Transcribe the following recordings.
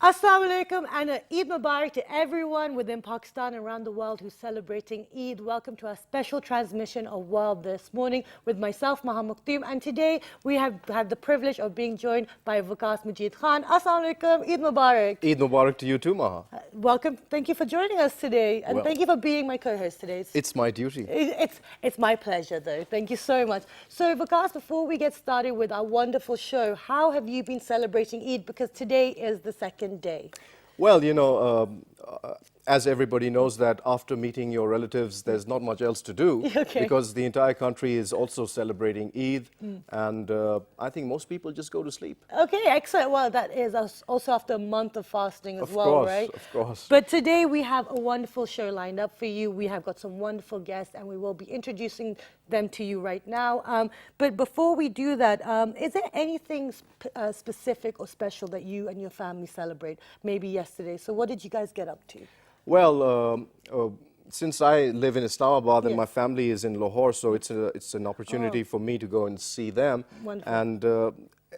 Assalamu alaikum and Eid Mubarak to everyone within Pakistan and around the world who's celebrating Eid. Welcome to our special transmission of World This Morning with myself, Wtm, and today we have had the privilege of being joined by Vikas Majid Khan. Assalamu alaikum, Eid Mubarak. Eid Mubarak to you too, Maha. Welcome, thank you for joining us today and thank you for being my co-host today. It's my duty. It's my pleasure though, thank you so much. So Vikas, before we get started with our wonderful show, how have you been celebrating Eid? Because today is the second day. Well, you know, as everybody knows that after meeting your relatives, there's not much else to do because the entire country is also celebrating Eid and I think most people just go to sleep. Okay, excellent. Well, that is also after a month of fasting as well, right? Of course. But today we have a wonderful show lined up for you. We have got some wonderful guests and we will be introducing them to you right now. But before we do that, is there anything specific or special that you and your family celebrate? Maybe yesterday. So what did you guys get up to? Well, since I live in Islamabad and my family is in Lahore, so it's an opportunity for me to go and see them. Wonderful.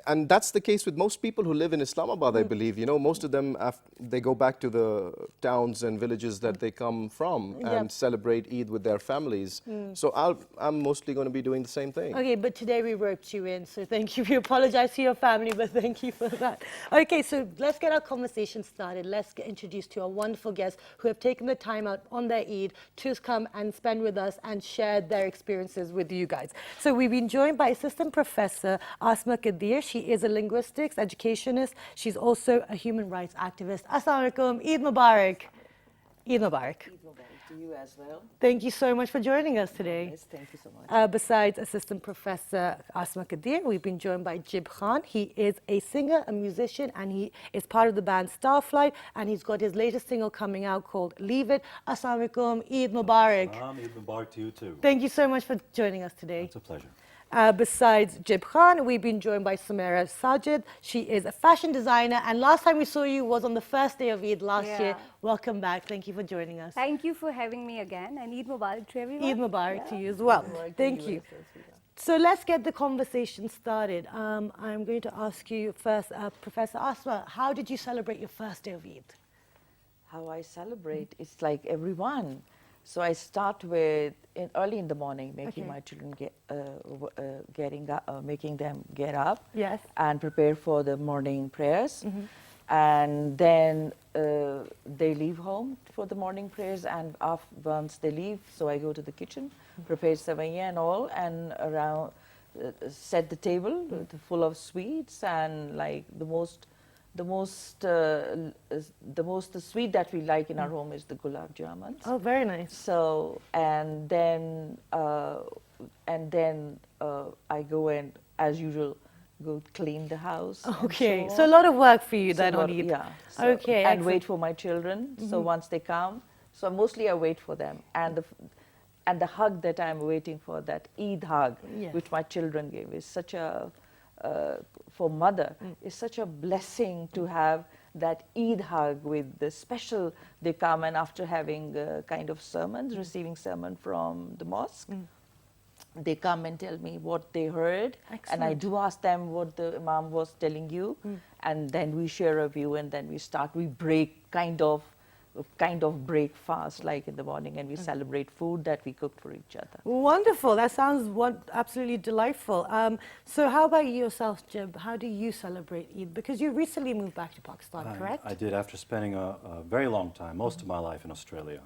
And that's the case with most people who live in Islamabad, I believe. You know, most of them, they go back to the towns and villages that they come from and celebrate Eid with their families. So I'm mostly going to be doing the same thing. Okay, but today we roped you in, so thank you. We apologize to your family, but thank you for that. Okay, so let's get our conversation started. Let's get introduced to our wonderful guests who have taken the time out on their Eid to come and spend with us and share their experiences with you guys. So we've been joined by Assistant Professor Asma Kadir. She is a linguistics educationist. She's also a human rights activist. Assalamu alaikum. Eid Mubarak. Eid Mubarak. Eid Mubarak to you as well. Thank you so much for joining us today. Yes, thank you so much. Besides Assistant Professor Asma Kadir, we've been joined by Jib Khan. He is a singer, a musician, and he is part of the band Starflight, and he's got his latest single coming out called Leave It. Assalamu alaikum. Eid Mubarak. Eid Mubarak to you too. Thank you so much for joining us today. It's a pleasure. Besides Jib Khan, we've been joined by Samira Sajid. She is a fashion designer, and last time we saw you was on the first day of Eid last year. Welcome back. Thank you for joining us. Thank you for having me again, and Eid Mubarak to everyone. Eid Mubarak to you as well. Thank you. So let's get the conversation started. I'm going to ask you first, Professor Asma, how did you celebrate your first day of Eid? How I celebrate, it's like everyone. So I start with early in the morning, making my children making them get up and prepare for the morning prayers. And then they leave home for the morning prayers, and once they leave, so I go to the kitchen, prepare savaiya and all, and around set the table full of sweets, and like the sweet that we like in our home is the gulab jamuns. Oh, very nice. So and then I go and, as usual, go clean the house. Okay, so a lot of work for you then on Eid. Yeah. So, okay. And wait for my children. So once they come, so mostly I wait for them, and the hug that I'm waiting for, that Eid hug, which my children gave, is such a for mother, is such a blessing to have that Eid hug with the special. They come, and after having kind of sermons, receiving sermon from the mosque, they come and tell me what they heard. Excellent. And I do ask them what the Imam was telling you, and then we share a view, and then we break kind of break fast, like in the morning, and we celebrate food that we cook for each other. Wonderful. That sounds absolutely delightful. So how about yourself, Jib? How do you celebrate Eid? Because you recently moved back to Pakistan, correct? I did, after spending a very long time, most of my life in Australia.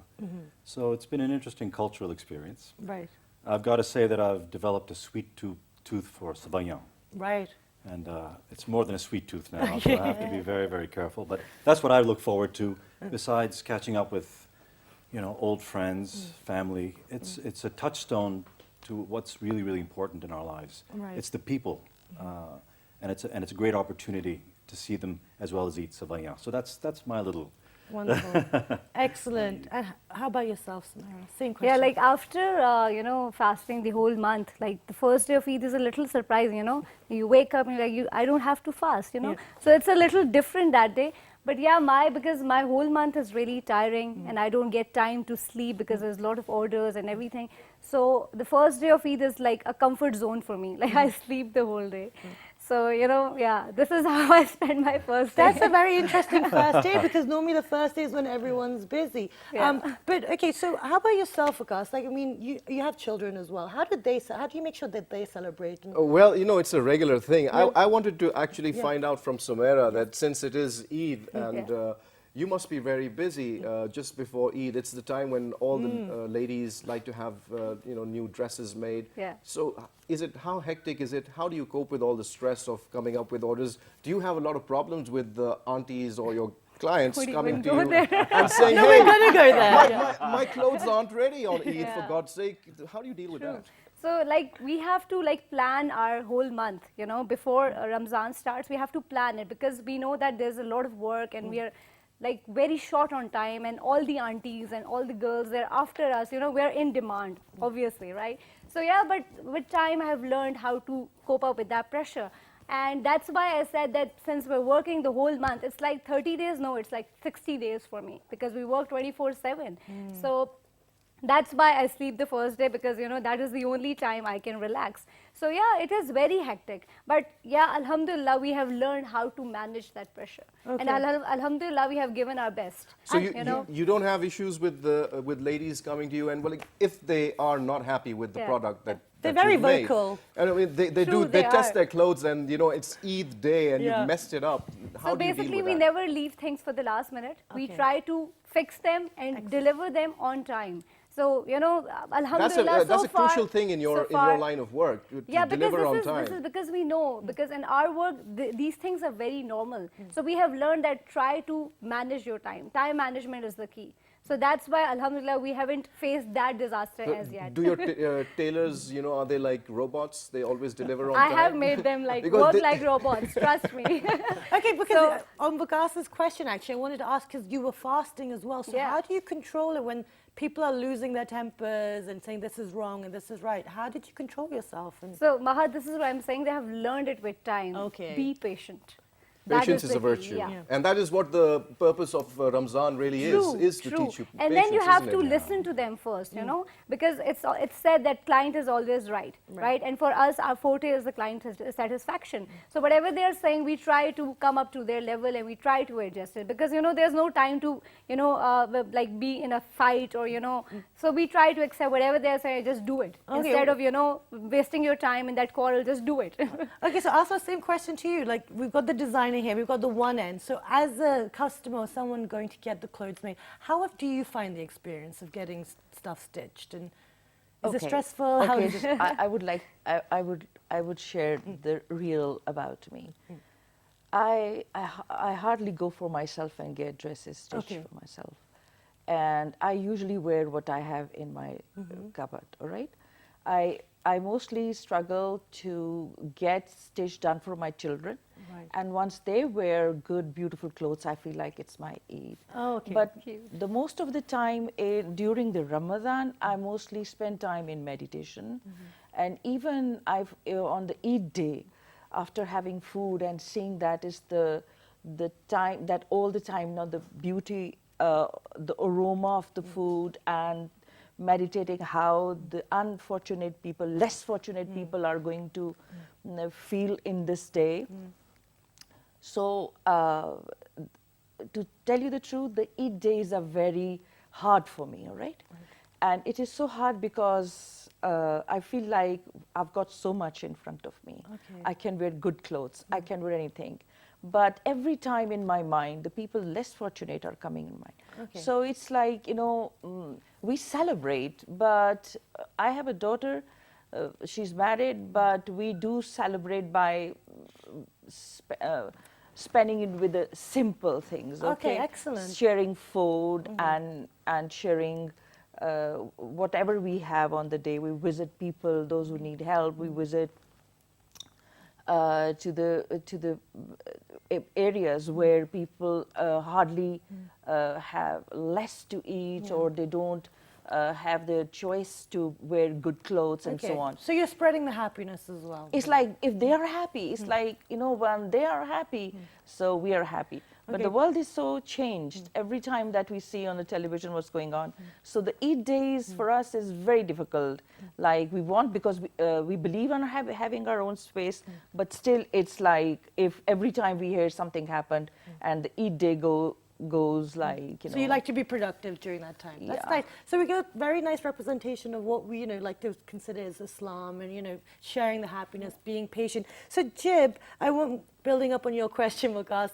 So it's been an interesting cultural experience. Right. I've got to say that I've developed a sweet tooth for savaiya. Right. And it's more than a sweet tooth now, so I have to be very, very careful. But that's what I look forward to, besides catching up with, you know, old friends, family. It's a touchstone to what's really, really important in our lives. Right. It's the people, and it's a great opportunity to see them as well as eat savaiya. So that's my little. Wonderful. Excellent. And how about yourself, Samira? Same question. Yeah, like after, fasting the whole month, like the first day of Eid is a little surprising, You wake up and you're like, I don't have to fast, So it's a little different that day. But yeah, because my whole month is really tiring and I don't get time to sleep because there's a lot of orders and everything. So the first day of Eid is like a comfort zone for me. Like I sleep the whole day. So, yeah, this is how I spend my first day. That's a very interesting first day because normally the first day is when everyone's busy. Yeah. But okay, so how about yourself, Vikas? Like, I mean, you have children as well. How do you make sure that they celebrate? Well, it's a regular thing. I wanted to actually find out from Sumaira that since it is Eid and you must be very busy just before Eid. It's the time when all the ladies like to have new dresses made. Yeah. So how hectic is it? How do you cope with all the stress of coming up with orders? Do you have a lot of problems with the aunties or your clients Would coming even to go you there. and saying, No, hey, we're gonna go there. my clothes aren't ready on Eid, for Yeah. God's sake. How do you deal with that? So like we have to like plan our whole month, before Ramzan starts, we have to plan it because we know that there's a lot of work and we are like very short on time, and all the aunties and all the girls, they're after us, we're in demand, obviously, right? So yeah, but with time I have learned how to cope up with that pressure. And that's why I said that since we're working the whole month, it's like 30 days, no, it's like 60 days for me because we work 24/7. So that's why I sleep the first day because, that is the only time I can relax. So yeah, it is very hectic. But yeah, Alhamdulillah, we have learned how to manage that pressure. And Alhamdulillah, we have given our best. So And, you don't have issues with ladies coming to you, and well, like, if they are not happy with the Yeah. product that They're that very you've made, vocal. and I mean they True, they they test are. their clothes, and it's Eid day, and Yeah. you've messed it up. How So do you deal basically, with we that? never leave things for the last minute. We Okay. try to fix them and deliver them on time. So, Alhamdulillah, That's a so far, crucial thing in your so far, line of work to yeah, because deliver on this time. is because we know, because in our work, these things are very normal. So we have learned that try to manage your time. Time management is the key. So that's why, Alhamdulillah, we haven't faced that disaster as yet. Do your tailors, are they like robots? They always deliver on I time? have made them like Because work they- like robots, trust me. Okay, because So- on Vikas's question, actually, I wanted to ask because you were fasting as well. So Yeah. how do you control it when people are losing their tempers and saying this is wrong and this is right? How did you control yourself? And So, Mahat, this is what I'm saying. They have learned it with time. Okay. Be patient. That Patience is the a key, virtue. yeah. And that is what the purpose of Ramzan really is to true. teach you And patience, then you have isn't to it? listen to them first, know, because it's said that client is always right, right? And for us, our forte is the client satisfaction. So whatever they are saying, we try to come up to their level and we try to adjust it because, there's no time to, like be in a fight or, so we try to accept whatever they are saying, just do it. Okay. Instead of, wasting your time in that quarrel, just do it. okay, so also same question to you. Like we've got the designer here, we've got the one end. So as a customer or someone going to get the clothes made, how do you find the experience of getting stuff stitched? And is it stressful? How Okay, is it? I would share the real about me. I hardly go for myself and get dresses stitched Okay. for myself, and I usually wear what I have in my cupboard. All right, I mostly struggle to get stitch done for my children. Right. And once they wear good, beautiful clothes, I feel like it's my Eid. Oh, okay. But the most of the time during the Ramadan, I mostly spend time in meditation. And even on the Eid day, after having food and seeing that is the time, that all the time, the beauty, the aroma of the food, and meditating how the unfortunate people, less fortunate people are going to feel in this day. So, to tell you the truth, the Eid days are very hard for me, all right? And it is so hard because I feel like I've got so much in front of me. Okay. I can wear good clothes, I can wear anything. But every time in my mind, the people less fortunate are coming in mind. Okay. So it's like, we celebrate, but I have a daughter, she's married, but we do celebrate by spending it with the simple things. Okay, excellent. Sharing food and sharing whatever we have on the day. We visit people, those who need help. We visit to the areas where people hardly have less to eat, or they don't have the choice to wear good clothes and so on. So you're spreading the happiness as well. It's like if they are happy, it's like, you know, when they are happy, so we are happy. But the world is so changed every time that we see on the television what's going on. So the Eid days for us is very difficult. Like we want, because we believe in having our own space, but still it's like if every time we hear something happened and the Eid day goes like, you know. So you like to be productive during that time. That's Yeah. nice. So we got very nice representation of what we, you know, like to consider as Islam and, you know, sharing the happiness, being patient. So Jib, I want, building up on your question, Vikas,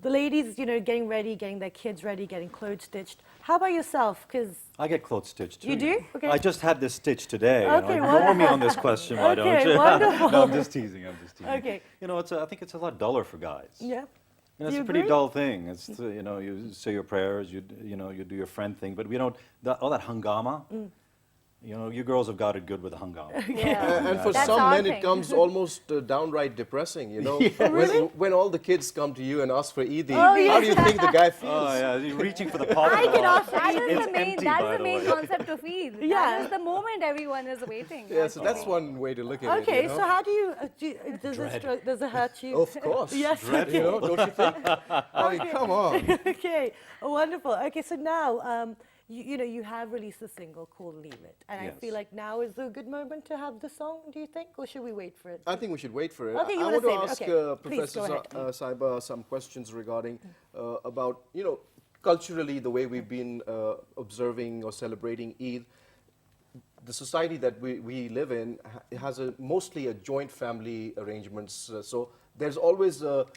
the ladies, you know, getting ready, getting their kids ready, getting clothes stitched. How about yourself? Because I get clothes stitched too. You do? Okay. I just had this stitch today. Okay, you know, ignore me wonderful. on this question, why don't Okay, you? wonderful. No, I'm just teasing. I'm just teasing. Okay. You know, I think it's a lot duller for guys. yeah. You know, Do it's you a pretty agree? dull thing. It's you know, you say your prayers, you know, you do your friend thing, but we don't all that hangama. You know, you girls have got it good with the hangama. Yeah. And for That's some our men, thing. it comes almost downright depressing, you know. Really? When all the kids come to you and ask for Eid, Oh, how yes. do you think the guy feels? Oh yeah, you're reaching for the pot. I can ask That is It's the main, empty, that by is the the main way. concept of Eid. Yeah. That is the moment everyone is waiting. Yeah, so that's actually. one way to look at it. Okay, you know? so how do you, does it hurt you? Of course. Yes. You know, don't you think? I mean, come on. Okay, wonderful. Okay, so now, you know, you have released a single called Leave It. And I Yes. feel like now is a good moment to have the song, do you think? Or should we wait for it? I think we should wait for it. Okay, you I wanna want to save it. ask Okay. Please, Professor go ahead. Saiba some questions regarding about, you know, culturally the way we've been observing or celebrating Eid. The society that we live in has mostly a joint family arrangements. So there's always a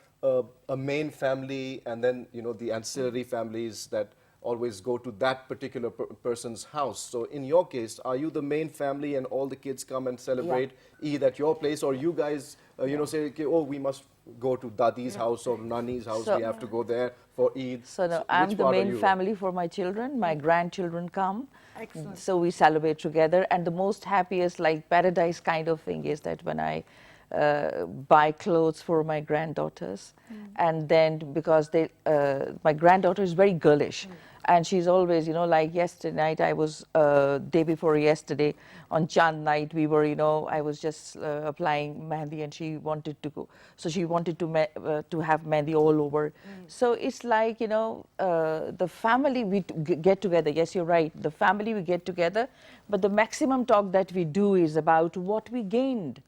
main family, and then, you know, the ancillary families that always go to that particular person's house. So in your case, are you the main family and all the kids come and celebrate Eid at your place, or you guys, you know, say, okay, oh, we must go to Dadi's house or Nani's house, So- we have to go there for Eid. So no, which I'm the part are main you? family for my children. My grandchildren come. Excellent. So we celebrate together. And the most happiest, like paradise kind of thing is that when I buy clothes for my granddaughters. And then because my granddaughter is very girlish. And she's always, you know, like yesterday night, I was, day before yesterday, on Chand night, we were, you know, I was just applying mehndi and she wanted to go. So she wanted to have mehndi all over. So it's like, you know, the family, we get together. Yes, you're right. The family, we get together. But the maximum talk that we do is about what we gained.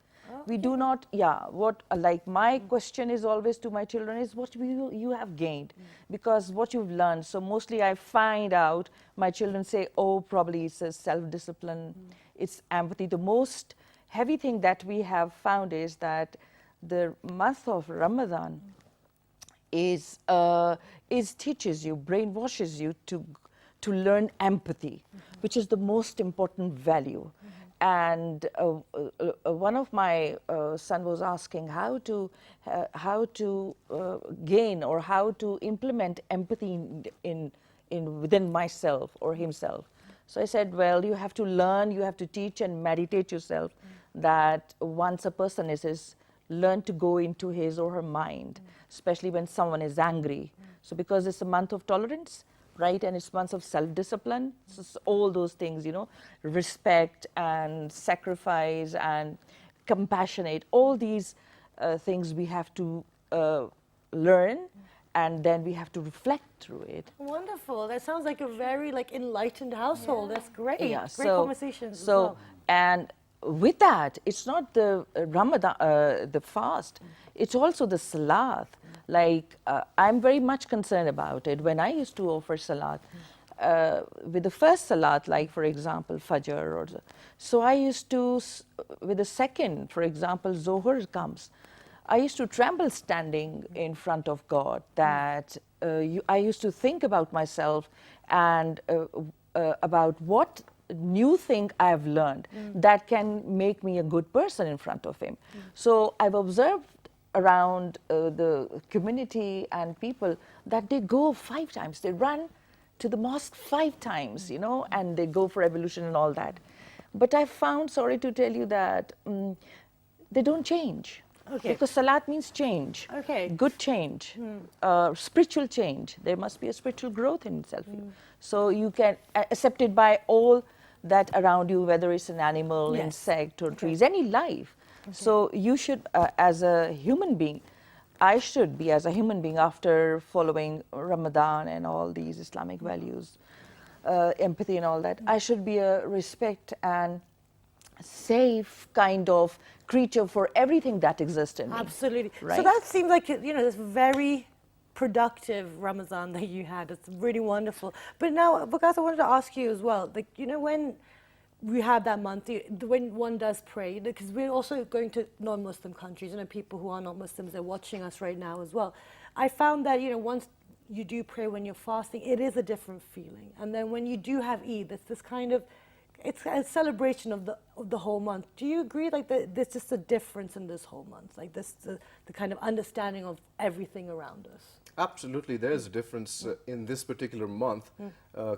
We do not, what, like my question is always to my children is what you have gained, because what you've learned. So mostly I find out, my children say, oh, probably it's a self-discipline, it's empathy. The most heavy thing that we have found is that the month of Ramadan is teaches you, brainwashes you to learn empathy, which is the most important value. And one of my son was asking how to gain or how to implement empathy in within myself or himself. So I said, well, you have to learn, you have to teach and meditate yourself that once a person is learn to go into his or her mind, especially when someone is angry. So because it's a month of tolerance, right, and it's months of self-discipline, so all those things, you know, respect and sacrifice and compassionate, all these things we have to learn, and then we have to reflect through it. Wonderful. That sounds like a very enlightened household. That's great. Yeah, Great so, conversations. as So, well. and with that, it's not the Ramadan, the fast, it's also the salat. Like, I'm very much concerned about it. When I used to offer salat, with the first salat, like for example, Fajr, so I used to, with the second, for example, Zohar comes, I used to tremble standing in front of God, that I used to think about myself and about what new thing I have learned that can make me a good person in front of Him. So I've observed around the community and people that they go 5 times, they run to the mosque 5 times, you know, and they go for evolution and all that. But I found, sorry to tell you, that they don't change. Okay. Because salat means change. Okay. Good change, spiritual change. There must be a spiritual growth in itself. So you can accept it by all that around you, whether it's an animal, Yes. insect, or trees, any life. So you should, as a human being, I should be as a human being after following Ramadan and all these Islamic values, empathy and all that, I should be a respect and safe kind of creature for everything that exists in me. Absolutely. So Right? that seems like, this very productive Ramadan that you had. It's really wonderful. But now, because I wanted to ask you as well, like, when we have that month, when one does pray, because we're also going to non-Muslim countries, people who are not Muslims are watching us right now as well. I found that, once you do pray when you're fasting, it is a different feeling. And then when you do have Eid, it's this kind of, it's a celebration of the whole month. Do you agree, like, there's just a difference in this whole month, like this, the kind of understanding of everything around us? Absolutely, there is a difference in this particular month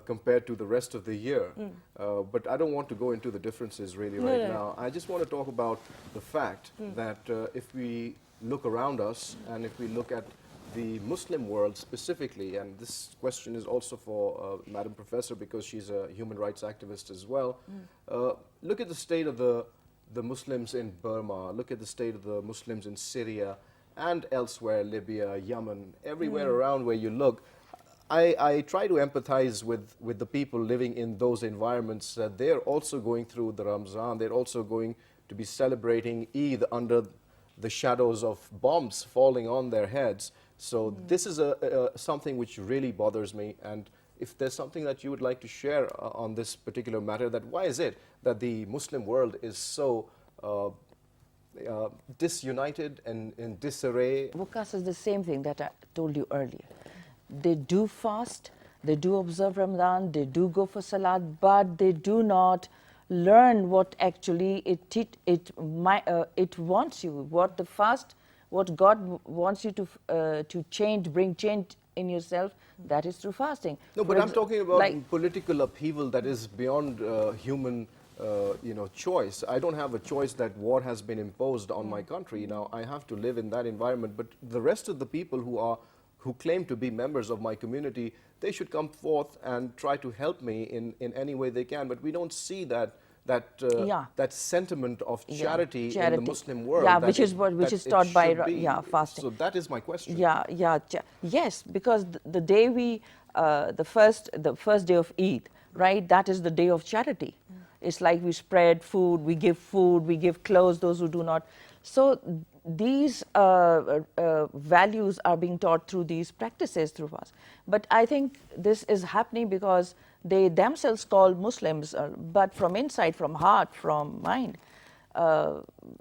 compared to the rest of the year. But I don't want to go into the differences really now. I just want to talk about the fact that if we look around us and if we look at the Muslim world specifically, and this question is also for Madam Professor because she's a human rights activist as well, look at the state of the Muslims in Burma, look at the state of the Muslims in Syria, and elsewhere, Libya, Yemen, everywhere around where you look. I try to empathize with the people living in those environments. They're also going through the Ramzan. They're also going to be celebrating Eid under the shadows of bombs falling on their heads. So this is something which really bothers me. And if there's something that you would like to share on this particular matter, that why is it that the Muslim world is so disunited and in disarray? Wukas is the same thing that I told you earlier. They do fast, they do observe Ramadan, they do go for Salat, but they do not learn what actually it wants you, what the fast, what God wants you to change, bring change in yourself, that is through fasting. No, but I'm talking about political upheaval that is beyond human choice. I don't have a choice that war has been imposed on my country. Now, I have to live in that environment, but the rest of the people who claim to be members of my community, they should come forth and try to help me in any way they can. But we don't see that sentiment of charity in the Muslim world. Yeah, which is taught by fasting. So that is my question. Yes, because the day the first day of Eid, right? That is the day of charity. It's like we spread food, we give clothes those who do not. So these values are being taught through these practices through us. But I think this is happening because they themselves call Muslims, but from inside, from heart, from mind,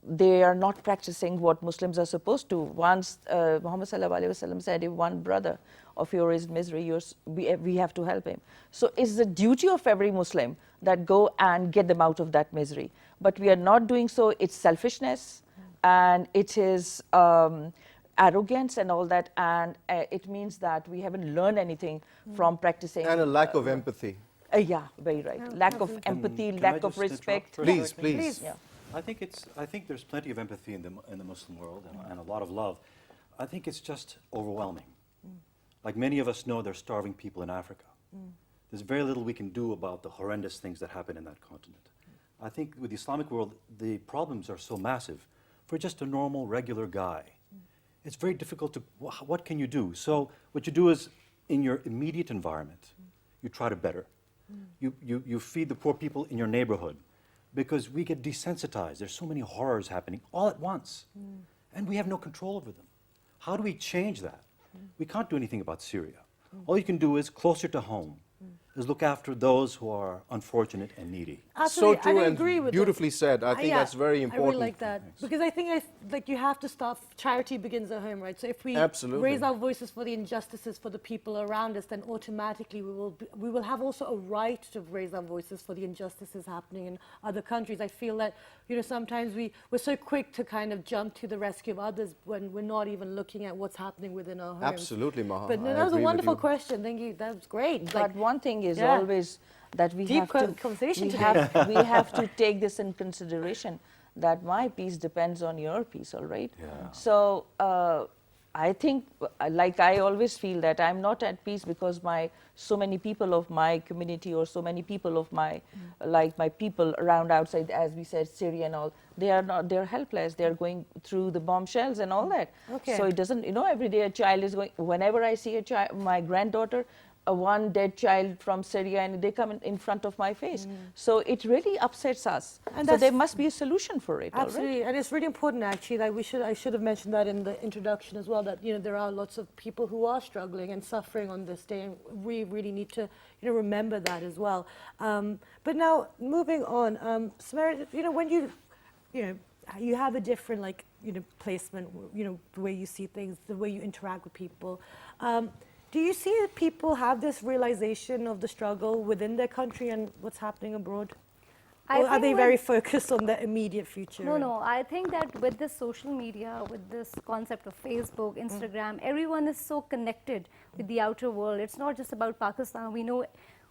they are not practicing what Muslims are supposed to. Once Muhammad sallallahu alaihi wasallam said, if one brother of yours is in misery, we have to help him. So it's the duty of every Muslim that go and get them out of that misery. But we are not doing so. It's selfishness, and it is arrogance and all that, and it means that we haven't learned anything from practicing. And a lack of empathy. Yeah, very right. Lack of empathy, Can lack I of just respect. interrupt for a second? Please. Yeah. I think there's plenty of empathy in the Muslim world and a lot of love. I think it's just overwhelming. Like many of us know, there's starving people in Africa. There's very little we can do about the horrendous things that happen in that continent. I think with the Islamic world, the problems are so massive. For just a normal, regular guy, it's very difficult to, what can you do? So what you do is, in your immediate environment, you try to better. You feed the poor people in your neighborhood, because we get desensitized. There's so many horrors happening all at once, and we have no control over them. How do we change that? We can't do anything about Syria. All you can do is, closer to home, is look after those who are unfortunate and needy. Absolutely, So true I and agree with beautifully said. I think that's very important. I really like that. Because I think you have to start, charity begins at home, right? So if we raise our voices for the injustices for the people around us, then automatically we will have also a right to raise our voices for the injustices happening in other countries. I feel that, sometimes we're so quick to kind of jump to the rescue of others when we're not even looking at what's happening within our homes. Absolutely, Maha. But that was a wonderful question. Thank you. That was great. But one thing is always that we Deep have to conversation we have to take this in consideration, that my peace depends on your peace, all right? Yeah. So I think, like I always feel that I'm not at peace because so many people of my community or so many people of my, like my people around outside, as we said, Syria and all, they're helpless. They're going through the bomb shells and all that. Okay. So it doesn't, every day a child is going, whenever I see a child, my granddaughter, one dead child from Syria, and they come in front of my face. So it really upsets us. And so there that's- must be a solution for it, all right? Absolutely, and it's really important actually. Like I should have mentioned that in the introduction as well. That there are lots of people who are struggling and suffering on this day, and we really need to remember that as well. But now moving on, Samara, when you have a different placement, the way you see things, the way you interact with people. Do you see that people have this realization of the struggle within their country and what's happening abroad? Or are they very focused on the immediate future? No. I think that with this social media, with this concept of Facebook, Instagram, everyone is so connected with the outer world. It's not just about Pakistan. We know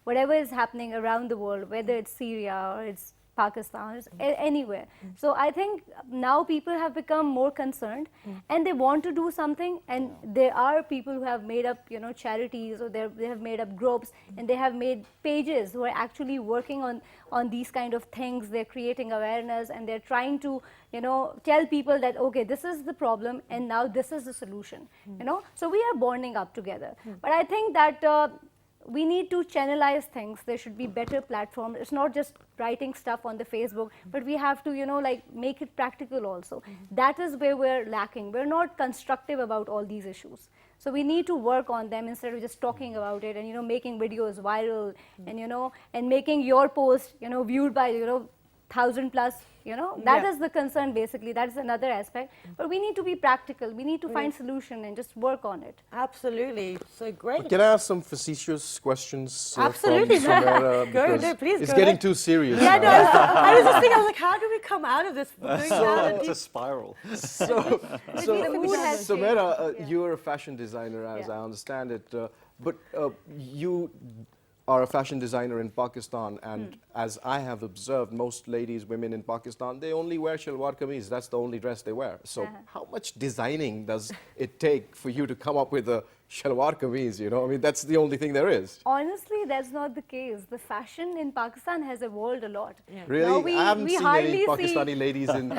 whatever is happening around the world, whether it's Syria or it's Pakistan, it's anywhere. So I think now people have become more concerned and they want to do something, and there are people who have made up charities, or they have made up groups, and they have made pages who are actually working on these kind of things. They're creating awareness, and they're trying to tell people that, okay, this is the problem and now this is the solution. So we are bonding up together. But I think that we need to channelize things. There should be better platforms. It's not just writing stuff on the Facebook, but we have to, make it practical also. That is where we're lacking. We're not constructive about all these issues. So we need to work on them instead of just talking about it and, making videos viral and, and making your post, viewed by, 1,000 plus, that is the concern basically. That is another aspect. But we need to be practical. We need to find solution and just work on it. Absolutely. So great. Can I ask some facetious questions? Absolutely. From Samara, Go, because no, please it's go getting ahead. too serious. Yeah, now. no, I was just thinking, I was like, how do we come out of this? It's a spiral. So, the mood has Samara, changed. you're a fashion designer, as Yeah. I understand it, but you are a fashion designer in Pakistan, and as I have observed, most ladies, women in Pakistan, they only wear shalwar kameez. That's the only dress they wear. So how much designing does it take for you to come up with a shalwar kameez? I mean, that's the only thing there is. Honestly, that's not the case. The fashion in Pakistan has evolved a lot. Really? Now we I haven't we seen hardly any see- Pakistani ladies in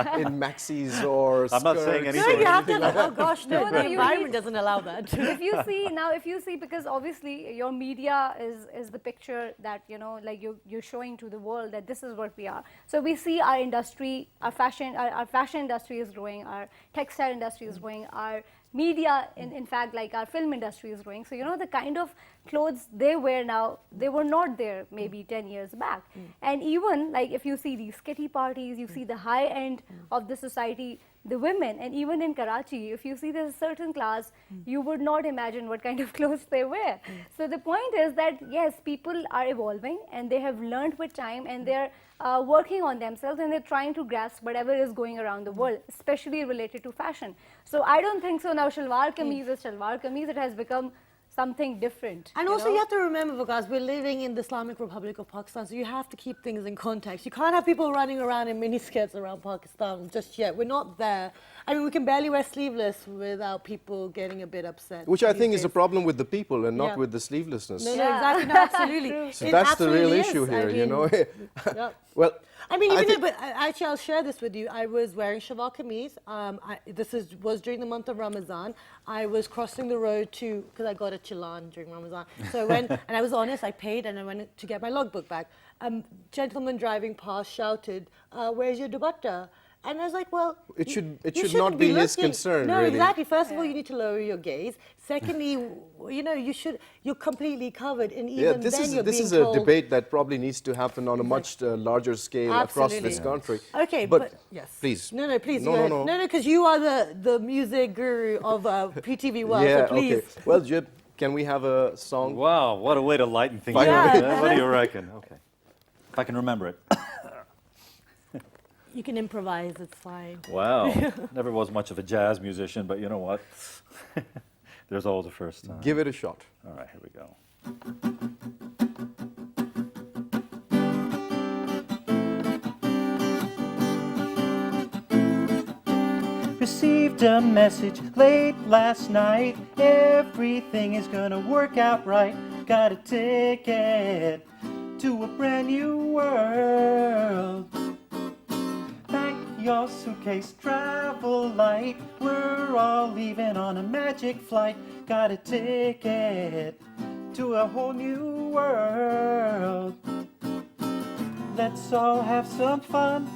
maxis or skirts. I'm not saying No, anything. you have to. Oh gosh, no, No, the you environment need- doesn't allow that. if you see, because obviously your media is the picture that you're showing to the world that this is what we are. So we see our industry, our fashion industry is growing, our textile industry is growing, our media, in fact, like our film industry is growing. So the kind of clothes they wear now, they were not there maybe 10 years back. And even like if you see these kitty parties, you see the high end of the society, the women, and even in Karachi, if you see there's a certain class, you would not imagine what kind of clothes they wear. So the point is that yes, people are evolving and they have learned with time, and they're working on themselves, and they're trying to grasp whatever is going around the world, especially related to fashion. So I don't think so now shalwar kameez is shalwar kameez. It has become something different. And also, you have to remember, because we're living in the Islamic Republic of Pakistan, so you have to keep things in context. You can't have people running around in miniskirts around Pakistan just yet. We're not there. I mean, we can barely wear sleeveless without people getting a bit upset. Which I these think is a days. problem with the people and not Yeah. with the sleevelessness. No, Yeah. exactly. No, absolutely. So It that's the real absolutely issue is. here, I mean, yeah. Well, I mean, I even think- but actually, I'll share this with you. I was wearing shalwar kameez. Was during the month of Ramadan. I was crossing the road because I got a challan during Ramadan. So I went, and I was honest, I paid, and I went to get my logbook back. Gentleman driving past shouted, "Where's your dupatta?" And I was like, well, It should you not shouldn't be his looking- concern, No, really. exactly. First of all, you need to lower your gaze. Secondly, you're completely covered, and even Yeah, then you're this being is a told, debate that probably needs to happen on a much larger scale across this Absolutely. country. Okay, but yes. Please. No, please. No, go no, ahead. no. because you are the music guru of PTV World. Yeah, so please. okay. Well, Jib, can we have a song? Wow, what a way to lighten things Finally. up. What do you reckon? Okay. If I can remember it. You can improvise. It's fine. Wow. Never was much of a jazz musician, but you know what? There's always a first time. Give it a shot. All right, here we go. sent a message late last night. Everything is gonna work out right. Got a ticket to a brand new world. Pack your suitcase, travel light. We're all leaving on a magic flight. Got a ticket to a whole new world. Let's all have some fun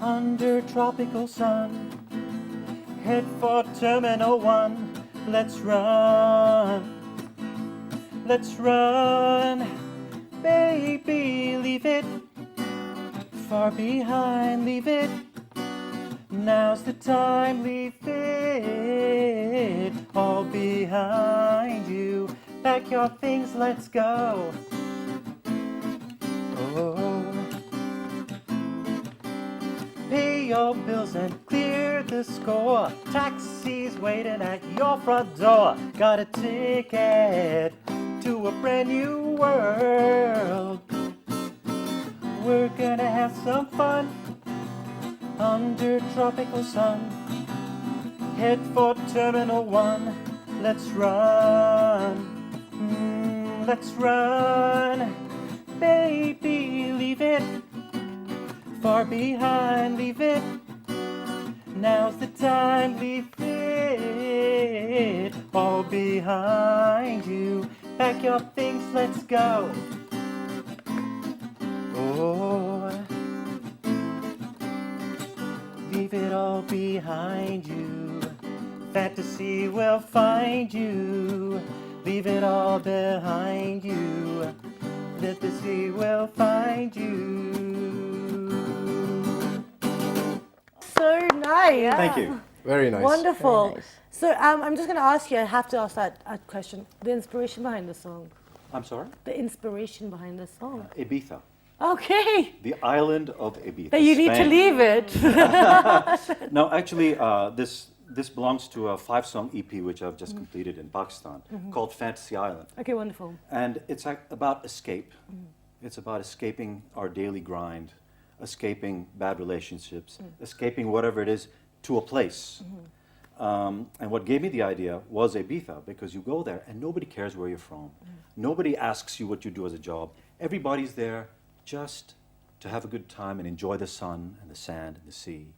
under tropical sun. Head for Terminal 1. Let's run. Let's run. Baby, leave it far behind. Leave it. Now's the time. Leave it all behind you. Pack your things. Let's go. Oh. Pay your bills and clear the score. Taxi's waiting at your front door. Got a ticket to a brand new world. We're gonna have some fun under tropical sun. Head for Terminal 1. Let's run. Let's run. Baby, leave it far behind. Leave it. Now's the time. Leave it all behind you. Pack your things. Let's go. Oh, leave it all behind you. Fantasy will find you. Leave it all behind you. Fantasy will find you. So nice. Thank you. Very nice. Wonderful. Very nice. So I'm just going to ask you, I have to ask that question, the inspiration behind the song. I'm sorry? The inspiration behind the song. Ibiza. Okay. The island of Ibiza. But you need to Spain. leave it. No, actually, this belongs to a 5-song EP which I've just completed in Pakistan called Fantasy Island. Okay, wonderful. And it's about escape. It's about escaping our daily grind, escaping bad relationships, escaping whatever it is to a place. And what gave me the idea was Ibiza, because you go there and nobody cares where you're from. Nobody asks you what you do as a job. Everybody's there just to have a good time and enjoy the sun and the sand and the sea.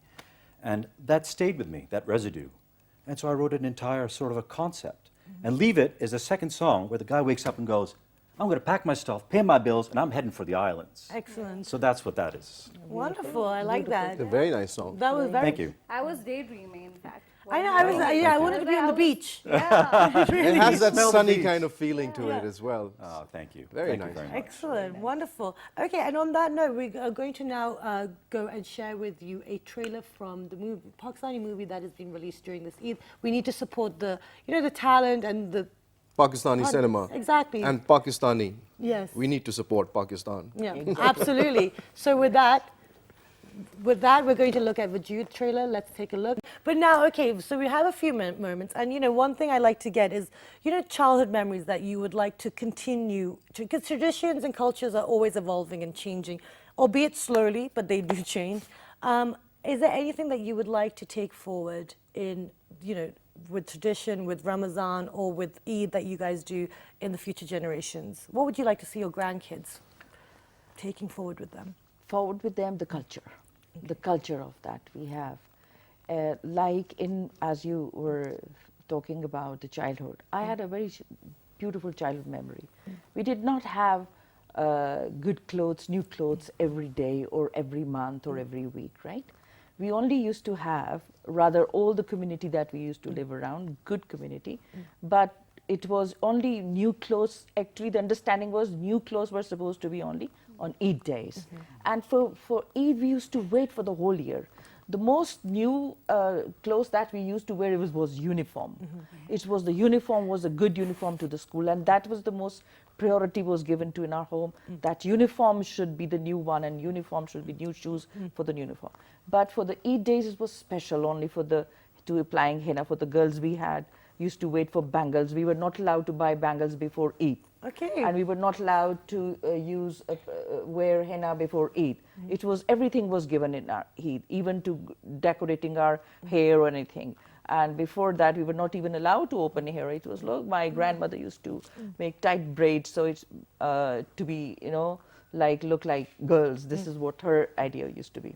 And that stayed with me, that residue. And so I wrote an entire sort of a concept. And Leave It is the second song where the guy wakes up and goes, I'm going to pack my stuff, pay my bills, and I'm heading for the islands. Excellent. So that's what that is. Wonderful. I like that. It's a very nice song. That was very. Thank you. I was daydreaming, in fact. I know. I was. Yeah, I wanted to be on the beach. Yeah. It has that Smell the sunny beach. kind of feeling to it as well. Oh, thank you. Very Thank you nice. very much. Excellent. Wonderful. Okay, and on that note, we are going to now go and share with you a trailer from the movie, Pakistani movie that has been released during this Eid. We need to support the, the talent and the. Pakistani cinema. Exactly. And Pakistani. Yes. We need to support Pakistan. Yeah, absolutely. So with that, we're going to look at the Jude trailer. Let's take a look. But now, okay, so we have a few moments. And, one thing I like to get is, childhood memories that you would like to continue. Because traditions and cultures are always evolving and changing, albeit slowly, but they do change. Is there anything that you would like to take forward in, with tradition, with Ramadan, or with Eid that you guys do in the future generations? What would you like to see your grandkids taking forward with them? Forward with them, the culture of that we have. As you were talking about the childhood, I had a very beautiful childhood memory. We did not have good clothes, new clothes every day or every month or every week, right? We only used to have, rather all the community that we used to live around, good community, but it was only new clothes. Actually, the understanding was new clothes were supposed to be only on Eid days. And for Eid, we used to wait for the whole year. The most new clothes that we used to wear was uniform. It was the uniform was a good uniform to the school, and that was the most priority was given to in our home, that uniform should be the new one and uniform should be new shoes for the uniform. But for the Eid days, it was special only for to applying henna for the girls. We used to wait for bangles. We were not allowed to buy bangles before Eid. Okay. And we were not allowed to wear henna before Eid. It was, everything was given in our Eid, even to decorating our hair or anything. And before that, we were not even allowed to open hair. It was, look, my grandmother used to make tight braids, so it's to be, you know, like look like girls. This is what her idea used to be.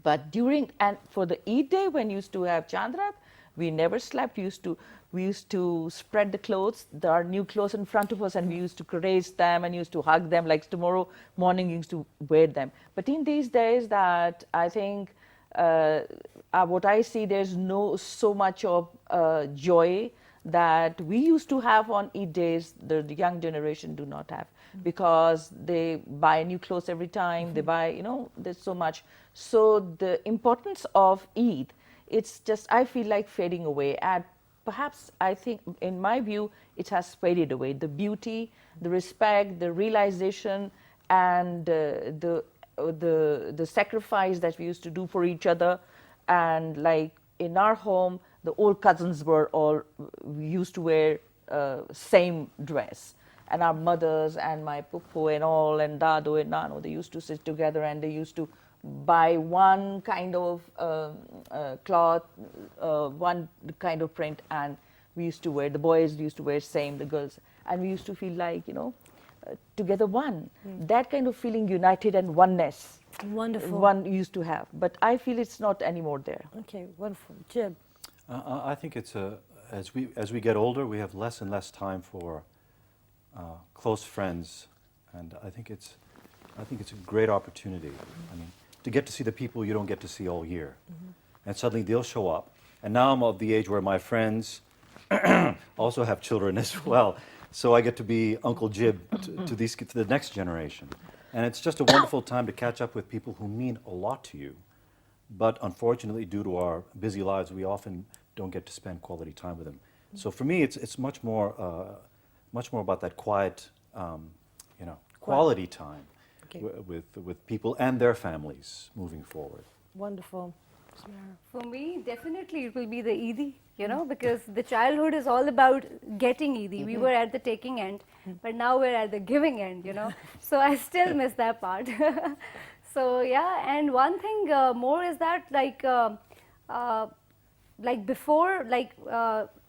But during, and for the Eid day, when we used to have Chandrat, we never slept. We used to spread the clothes, our new clothes in front of us, and we used to caress them and used to hug them. Like tomorrow morning, we used to wear them. But in these days, that I think what I see, there's no so much of joy that we used to have on Eid days. The young generation do not have, because they buy new clothes every time. They buy, you know, there's so much. So the importance of Eid, it's just, I feel like fading away. And perhaps, I think, in my view, it has faded away. The beauty, the respect, the realization, and the sacrifice that we used to do for each other. And like in our home, the old cousins were all, we used to wear same dress. And our mothers and my pupu and all, and dado and nano, they used to sit together and they used to buy one kind of cloth, one kind of print, and we used to wear, the boys used to wear same, the girls, and we used to feel like, you know, together one. That kind of feeling, united and oneness. Wonderful. One used to have, but I feel it's not anymore there. Okay, wonderful. Jib. I think it's as we get older, we have less and less time for close friends, and I think it's a great opportunity. I mean, to get to see the people you don't get to see all year, and suddenly they'll show up. And now I'm of the age where my friends also have children as well, so I get to be Uncle Jib to the next generation, and it's just a wonderful time to catch up with people who mean a lot to you. But unfortunately, due to our busy lives, we often don't get to spend quality time with them. So for me, it's much more about that quiet, you know, quality time with people and their families moving forward. Wonderful. For me, definitely it will be the Eid, you know, because the childhood is all about getting Eid. We were at the taking end, but now we're at the giving end, you know. So I still miss that part. So yeah, and one thing more is that like before,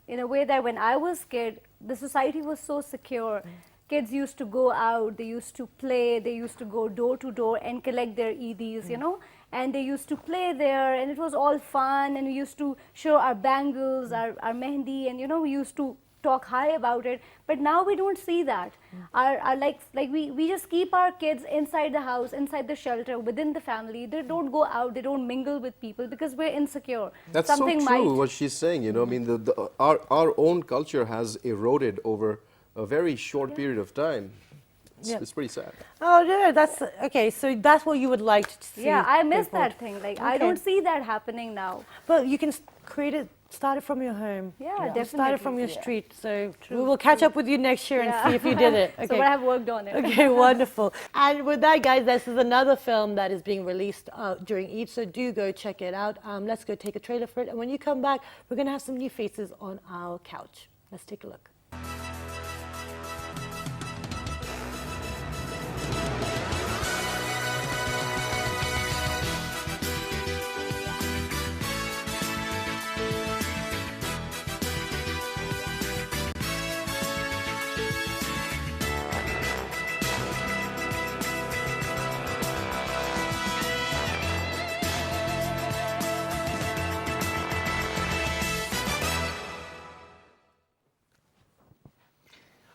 in a way that when I was kid, the society was so secure. Kids used to go out, they used to play, they used to go door to door and collect their Eids, you know, and they used to play there, and it was all fun, and we used to show our bangles, our mehndi, and you know, we used to talk high about it. But now we don't see that. We just keep our kids inside the house, inside the shelter, within the family. They don't go out, they don't mingle with people because we're insecure. That's Something so true, what she's saying, you know. I mean, our own culture has eroded over a very short period of time. It's pretty sad. Oh, no, that's, okay, so that's what you would like to see. Yeah, I miss people. that thing. Like, I don't see that happening now. But you can start it from your home. Yeah, Start definitely. it from your street. So we will catch up with you next year and see if you did it. Okay. So I have worked on it. Okay, wonderful. And with that, guys, this is another film that is being released during Eid, so do go check it out. Let's go take a trailer for it. And when you come back, we're going to have some new faces on our couch. Let's take a look.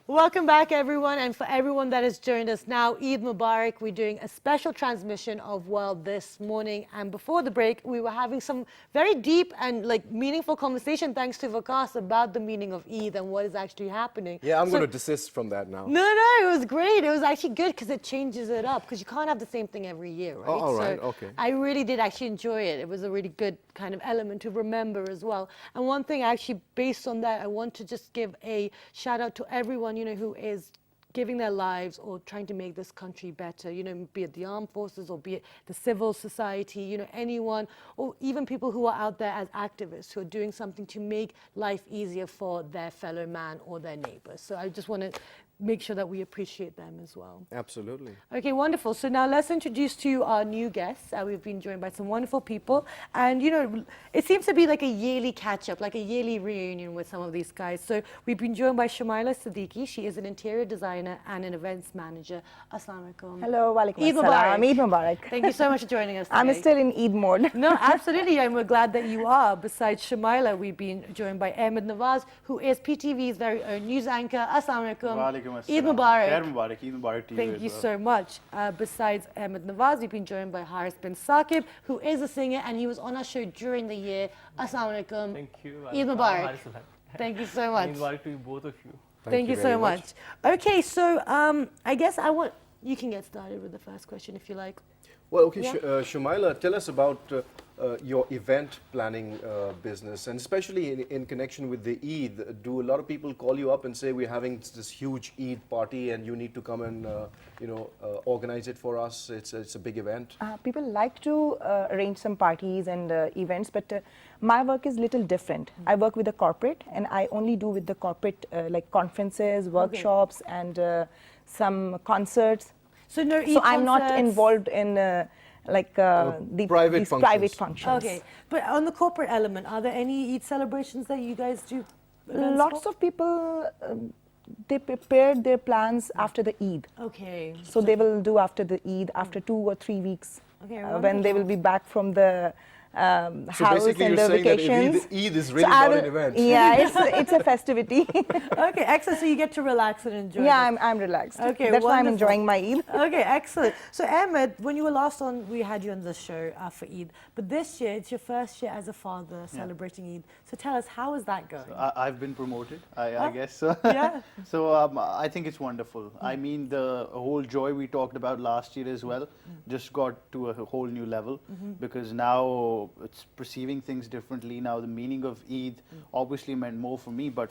Welcome back, everyone, and for everyone that has joined us now, Eid Mubarak. We're doing a special transmission of Well this morning, and before the break, we were having some very deep and meaningful conversation, thanks to Vikas, about the meaning of Eid and what is actually happening. Yeah, I'm going to desist from that now. No, it was great. It was actually good because it changes it up, because you can't have the same thing every year, right? Oh, all right, so okay. I really did actually enjoy it. It was a really good kind of element to remember as well. And one thing actually, based on that, I want to just give a shout out to everyone, who is giving their lives or trying to make this country better, you know, be it the armed forces or be it the civil society, you know, anyone, or even people who are out there as activists who are doing something to make life easier for their fellow man or their neighbors. So I just want to make sure that we appreciate them as well. Absolutely. Okay, wonderful. So now let's introduce to you our new guests. We've been joined by some wonderful people. And, you know, it seems to be like a yearly catch-up, like a yearly reunion with some of these guys. So we've been joined by Shumaila Siddiqui. She is an interior designer and an events manager. Assalamu alaikum. Hello, walaikum Eid assalam. Mubarak. Eid Mubarak. Thank you so much for joining us today. I'm still in Eid mode. No, absolutely, and we're glad that you are. Besides Shumaila, we've been joined by Ahmed Nawaz, who is PTV's very own news anchor. Assalamu alaikum. Walaikum Eid assalam. Mubarak. Khair Mubarak. Eid Mubarak to you Thank as you well. so much. Besides Ahmed Nawaz, we've been joined by Haris bin Saqib, who is a singer, and he was on our show during the year. Assalamu alaikum. Thank you. Eid Mubarak. Thank you so much. Eid Mubarak to you, both of you. Thank you very so much. Okay, so I guess you can get started with the first question if you like. Well, okay, Yeah. Shumaila, tell us about your event planning business, and especially in connection with the Eid. Do a lot of people call you up and say, we're having this huge Eid party and you need to come and organize it for us? It's a big event. People like to arrange some parties and events, but my work is little different. I work with a corporate, and I only do with the corporate like conferences, workshops, and some concerts. So no Eid So I'm not concerts? involved in the private these functions. private functions. Okay, but on the corporate element, are there any Eid celebrations that you guys do? events Lots for? of people they prepare their plans after the Eid. Okay. So they will do after the Eid, after 2 or 3 weeks, Okay, when they will be back from the So house basically and you're the saying vacations. that Eid is So really I not will- an event. Yeah, it's a festivity. Okay, excellent. So you get to relax and enjoy. Yeah, this. I'm relaxed. Okay, That's why I'm wonderful. enjoying my Eid. Okay, excellent. So Ahmed, when you were last on, we had you on the show for Eid. But this year, it's your first year as a father celebrating Eid. So tell us, how is that going? I've been promoted, I guess. So, Yeah. so I think it's wonderful. I mean, the whole joy we talked about last year as well just got to a whole new level because now it's perceiving things differently. Now the meaning of Eid obviously meant more for me, but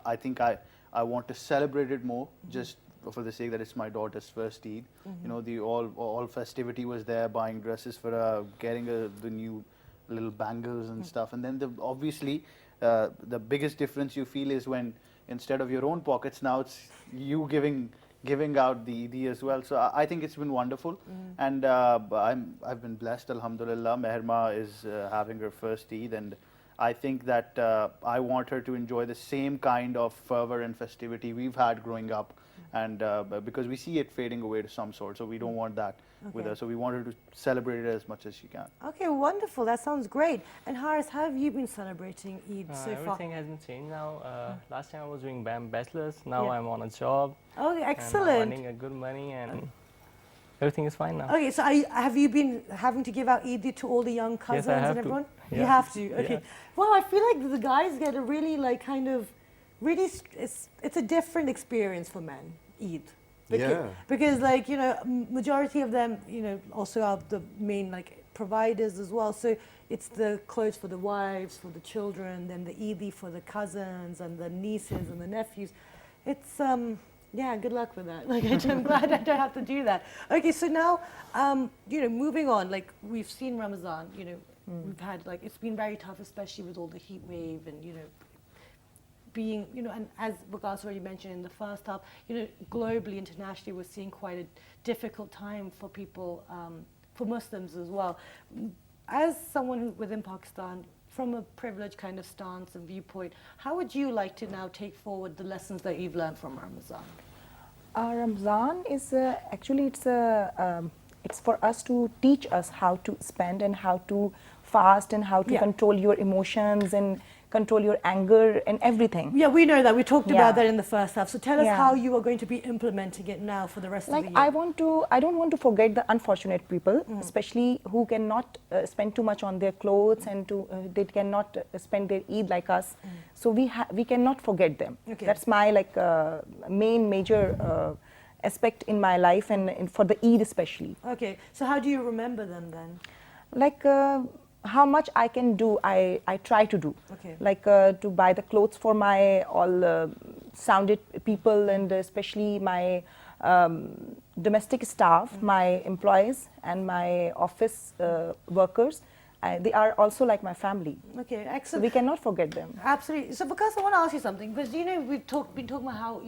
I think I want to celebrate it more just for the sake that it's my daughter's first Eid. You know, the all festivity was there, buying dresses for her, getting the new little bangles and stuff. And then obviously the biggest difference you feel is when instead of your own pockets, now it's you giving out the Eid as well. So I think it's been wonderful, and I've been blessed. Alhamdulillah, Meherma is having her first Eid, and I think that I want her to enjoy the same kind of fervor and festivity we've had growing up, and because we see it fading away to some sort, so we don't want that with her. So we want her to celebrate it as much as she can. Okay, wonderful. That sounds great. And Haris, how have you been celebrating Eid so far? Everything hasn't changed now. Last time I was doing bachelor's. Now Yeah. I'm on a job. Okay, And I'm excellent. earning a good money, and everything is fine now. Okay, so have you been having to give out Eid to all the young cousins have and to. everyone? You Yeah. have to. Okay. Yeah. Well, I feel like the guys get a really it's a different experience for men, Eid. Yeah. Because like, you know, majority of them, you know, also are the main like providers as well. So it's the clothes for the wives, for the children, then the Eid for the cousins and the nieces and the nephews. It's yeah, good luck with that. Like, I'm glad I don't have to do that. Okay, so now, you know, moving on, like we've seen Ramadan, you know, we've had like, it's been very tough, especially with all the heat wave and, you know, being, you know, and as Waqas already mentioned in the first half, you know, globally, internationally, we're seeing quite a difficult time for people, for Muslims as well. As someone who, within Pakistan, from a privileged kind of stance and viewpoint, how would you like to now take forward the lessons that you've learned from Ramadan? Ramadan is actually it's for us to teach us how to spend and how to fast and how to Yeah. control your emotions and control your anger and everything. Yeah, we know that. We talked Yeah. about that in the first half. So tell us Yeah. how you are going to be implementing it now for the rest Like of the year. I don't want to forget the unfortunate people, especially who cannot spend too much on their clothes and they cannot spend their Eid like us. So we cannot forget them. Okay. That's my like main major aspect in my life and for the Eid especially. Okay, so how do you remember them then? Like how much I can do, I try to do. Okay. Like to buy the clothes for my all sounded people, and especially my domestic staff, my employees and my office workers. They are also like my family. Okay, So excellent. we cannot forget them. Absolutely. So, because I want to ask you something, because we've been talking about how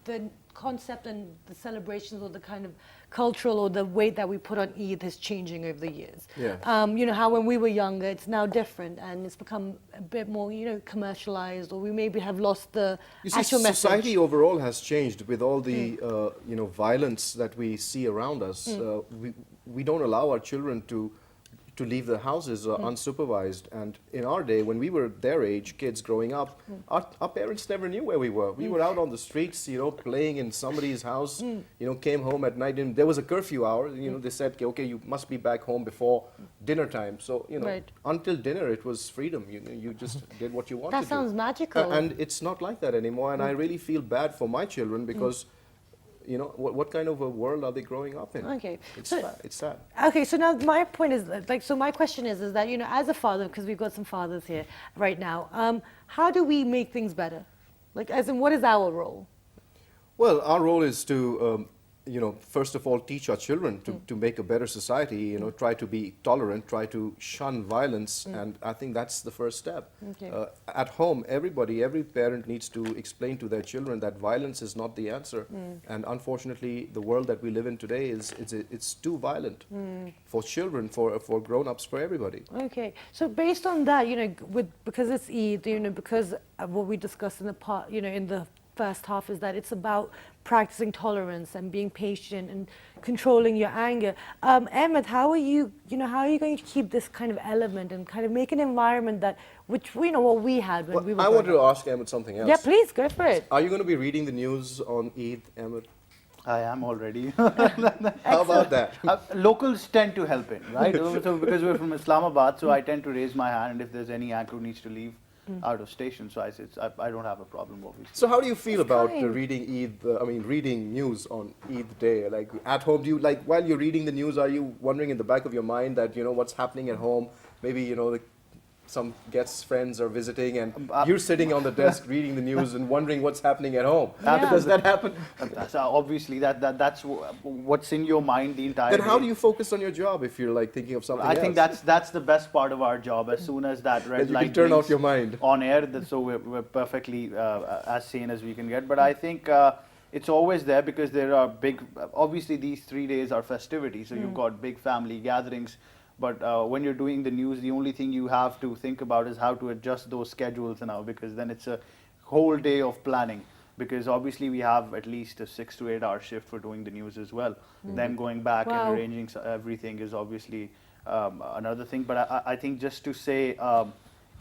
the concept and the celebrations, or the kind of cultural or the weight that we put on Eid is changing over the years. Yeah. How when we were younger, it's now different, and it's become a bit more commercialized, or we maybe have lost the You see, actual message. society overall has changed with all the violence that we see around us. We don't allow our children to leave the houses unsupervised. And in our day, when we were their age, kids growing up, our parents never knew where we were. We were out on the streets, playing in somebody's house. Came home at night, and there was a curfew hour. They said, okay, you must be back home before dinner time. So Right. until dinner, it was freedom. You just did what you wanted. That sounds magical. And it's not like that anymore. And I really feel bad for my children because. What kind of a world are they growing up in? Okay. It's So- sad. It's sad. Okay, so now my point is, so my question is that, as a father, because we've got some fathers here right now, how do we make things better? As in, what is our role? Well, our role is to, first of all, teach our children to make a better society, try to be tolerant, try to shun violence, and I think that's the first step. Okay. At home, every parent needs to explain to their children that violence is not the answer. And unfortunately, the world that we live in today it's too violent for children, for grown-ups, for everybody. Okay, so based on that, because it's Eid, because of what we discussed in the part, in the first half, is that it's about practicing tolerance and being patient and controlling your anger. Ahmed, how are you going to keep this kind of element and kind of make an environment which what we had when we were I growing wanted to up? ask Ahmed something else. Yeah, please go for it. Are you going to be reading the news on Eid, Ahmed? I am already. How about that? Locals tend to help in, right? So because we're from Islamabad, so I tend to raise my hand if there's any anchor who needs to leave out of station. So I don't have a problem, obviously. So how do you feel about kind. reading reading news on Eid day? Like at home, do you while you're reading the news, are you wondering in the back of your mind that what's happening at home? Maybe some guests, friends are visiting, and you're sitting on the desk reading the news and wondering what's happening at home. Does that happen? That's obviously that's what's in your mind the entire Then how day. do you focus on your job if you're thinking of something I else? think that's the best part of our job. As soon as that red That you light can turn off blinks your mind. on air, so we're perfectly as sane as we can get. But I think it's always there because there are big. Obviously, these 3 days are festivities, so you've got big family gatherings. But when you're doing the news, the only thing you have to think about is how to adjust those schedules now, because then it's a whole day of planning. Because obviously we have at least a 6 to 8 hour shift for doing the news as well. Then going back Wow. and arranging everything is obviously another thing. But I think just to say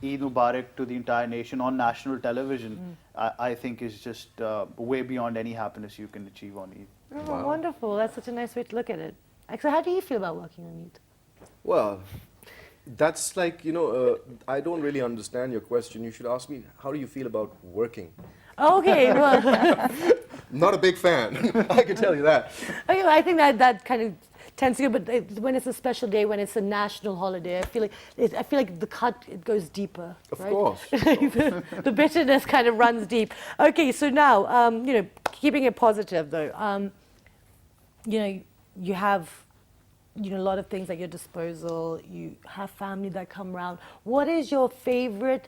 Eid Mubarak to the entire nation on national television, I think is just way beyond any happiness you can achieve on Eid. Oh, Wow. wonderful. That's such a nice way to look at it. Actually, how do you feel about working on Eid? Well, that's I don't really understand your question. You should ask me, how do you feel about working? Okay, well, Not a big fan, I can tell you that. okay, I think that kind of tends to go, but when it's a special day, when it's a national holiday, I feel like the cut, it goes deeper. Of right? course. The bitterness kind of runs deep. Okay, so now, keeping it positive though, you have a lot of things at your disposal. You have family that come around. What is your favorite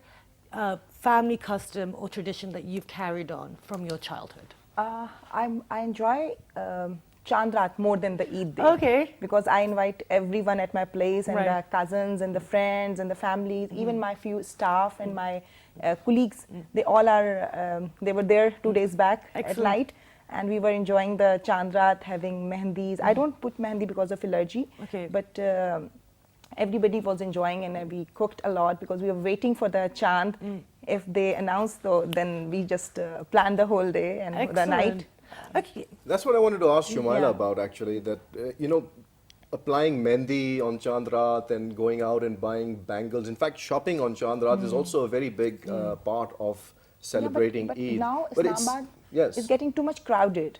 family custom or tradition that you've carried on from your childhood? I enjoy Chandrat more than the Eid day. Okay. Because I invite everyone at my place, and Right. the cousins and the friends and the families, even my few staff and my colleagues. They all are. They were there 2 days back at Excellent. night, and we were enjoying the Chandrat, having mehendis. I don't put mehendi because of allergy. Okay. But everybody was enjoying, and we cooked a lot because we were waiting for the chand. If they announced, then we just planned the whole day and the night. Excellent. Okay. That's what I wanted to ask Shumaila Yeah. about, actually, that, applying mehendi on Chandrat and going out and buying bangles. In fact, shopping on Chandrat is also a very big part of celebrating but Eid. now But it's- Islamabad yes. is getting too much crowded.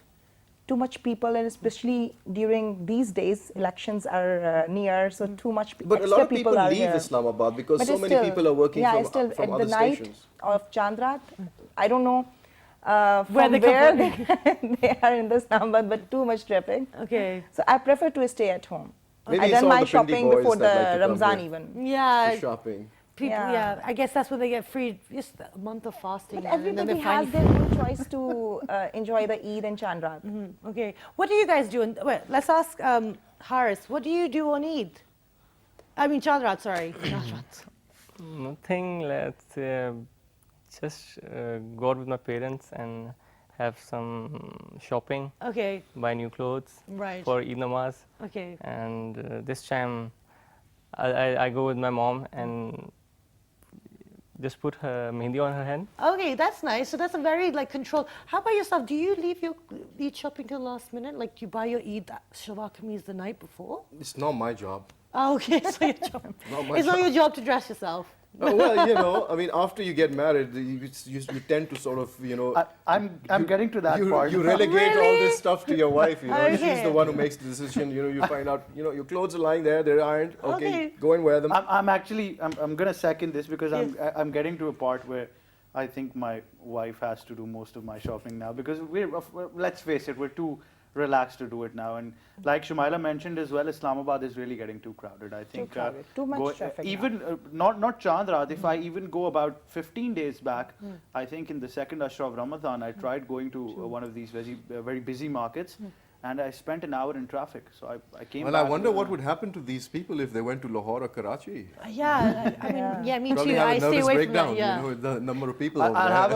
too much people, and especially during these days, elections are near, so too much But a extra lot of people are leave here. Islamabad because But so it's many still- people are working yeah, from, it's still from at other the night stations. of Chandrat. I don't know Where from they come where from. they are in this Islamabad, but too much traffic. Okay. So I prefer to stay at home. Maybe I it's done all my the Pindi shopping boys before that the like to come Ramzan here. even. For Yeah. shopping. People, Yeah. yeah. I guess that's when they get free, just a month of fasting. But and then everybody they has finally their own choice to enjoy the Eid and Chandrat. Okay. What do you guys do? Well, let's ask Haris. What do you do on Eid? I mean, Chandrat, sorry. Chandrat. Nothing. Let's just go out with my parents and have some shopping, Okay. buy new clothes Right. for Eid namaz. Okay. And this time, I go with my mom and just put her mehndi on her hand. Okay, that's nice. So that's a very like controlled. How about yourself? Do you leave your Eid shopping till last minute? Like you buy your Eid shalwar kameez the night before? It's not my job. Oh, okay, so your job. Not my It's not job. your job to dress yourself. Well, you know, I mean, after you get married, you tend to sort of, you know, I'm getting to that part. you relegate all this stuff to your wife. You know, she's Okay. the one who makes the decision. You know, you find out, you know, your clothes are lying there, they're ironed. Okay, Okay. go and wear them. I'm gonna second this because I'm getting to a part where I think my wife has to do most of my shopping now because let's face it, we're too relaxed to do it now. And like Shumaila mentioned as well, Islamabad is really getting too crowded. I think crowded. Too much traffic now. even not Chandrat. If I even go about 15 days back, I think in the second Ashra of Ramadan, I tried going to one of these very busy markets. And I spent an hour in traffic, so I came Well, back. I wonder what would happen to these people if they went to Lahore or Karachi. Yeah, I mean, yeah, me Probably too. have I a stay nervous away breakdown, from that. Yeah. you know, with the number of people over I'll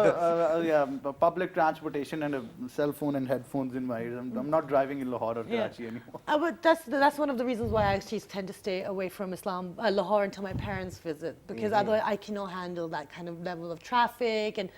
there. have a public transportation and a cell phone and headphones in my ears. I'm not driving in Lahore or Karachi anymore. But that's one of the reasons why I actually tend to stay away from Lahore until my parents visit, because otherwise I cannot handle that kind of level of traffic. And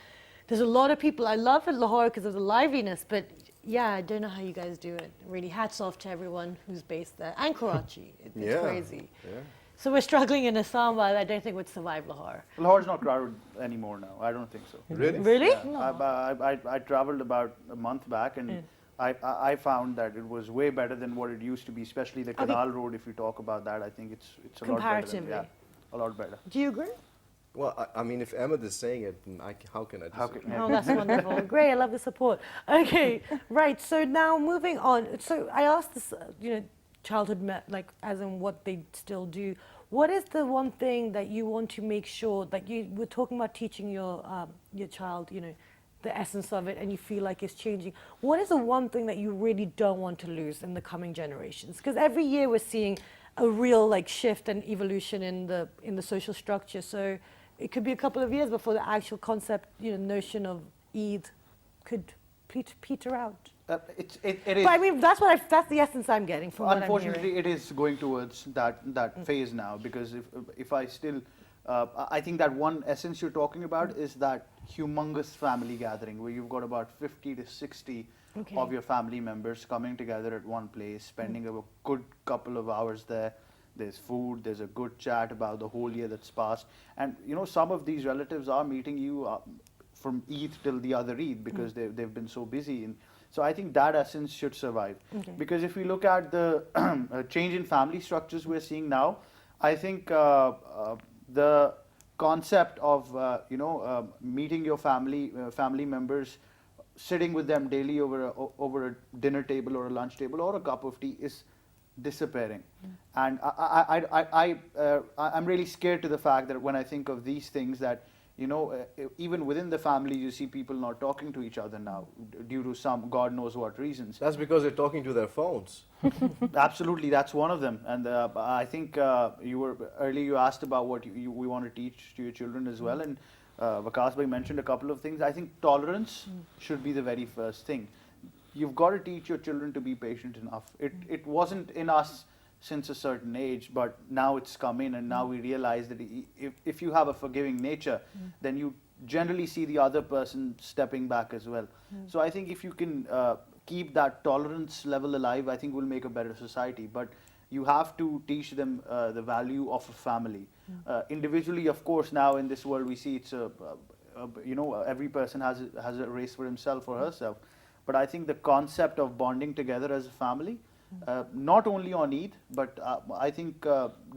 there's a lot of people. I love Lahore because of the liveliness, but yeah, I don't know how you guys do it. Really, hats off to everyone who's based there. And Karachi. It's Yeah, crazy. yeah. So we're struggling in Islamabad. I don't think we'd survive Lahore. Lahore's not crowded anymore now. I don't think so. Really? Really? I traveled about a month back and I found that it was way better than what it used to be, especially the Canal Road. If you talk about that, I think it's a lot better. Comparatively. A lot better. Do you agree? Well, I mean, if Ahmed is saying it, then how can I disagree? Oh, that's wonderful. Great, I love the support. Okay, right, so now moving on. So I asked this, childhood, like as in what they still do. What is the one thing that you want to make sure, like you were talking about teaching your child, the essence of it, and you feel like it's changing. What is the one thing that you really don't want to lose in the coming generations? Because every year we're seeing a real like shift and evolution in the social structure. So it could be a couple of years before the actual concept, notion of Eid could peter out. It is. But I mean, that's the essence I'm getting from what I'm Unfortunately, hearing. it is going towards that phase now because if I still, I think that one essence you're talking about is that humongous family gathering where you've got about 50 to 60 of your family members coming together at one place, spending a good couple of hours there. There's food, there's a good chat about the whole year that's passed. And some of these relatives are meeting you from Eid till the other Eid because they've been so busy. And so I think that essence should survive. Because if we look at the change in family structures we're seeing now, I think the concept of meeting your family members, sitting with them daily over a dinner table or a lunch table or a cup of tea is disappearing. And I'm really scared to the fact that when I think of these things that even within the family you see people not talking to each other now due to some God knows what reasons. That's because they're talking to their phones. Absolutely, that's one of them. And I think you asked about what we want to teach to your children as well, and Vikas bhai mentioned a couple of things. I think tolerance should be the very first thing. You've got to teach your children to be patient enough. It wasn't in us since a certain age, but now it's come in, and now we realize that if you have a forgiving nature, then you generally see the other person stepping back as well. So I think if you can keep that tolerance level alive, I think we'll make a better society. But you have to teach them the value of a family. Individually, of course, now in this world we see it's every person has a race for himself or herself. but I think the concept of bonding together as a family, not only on Eid, but I think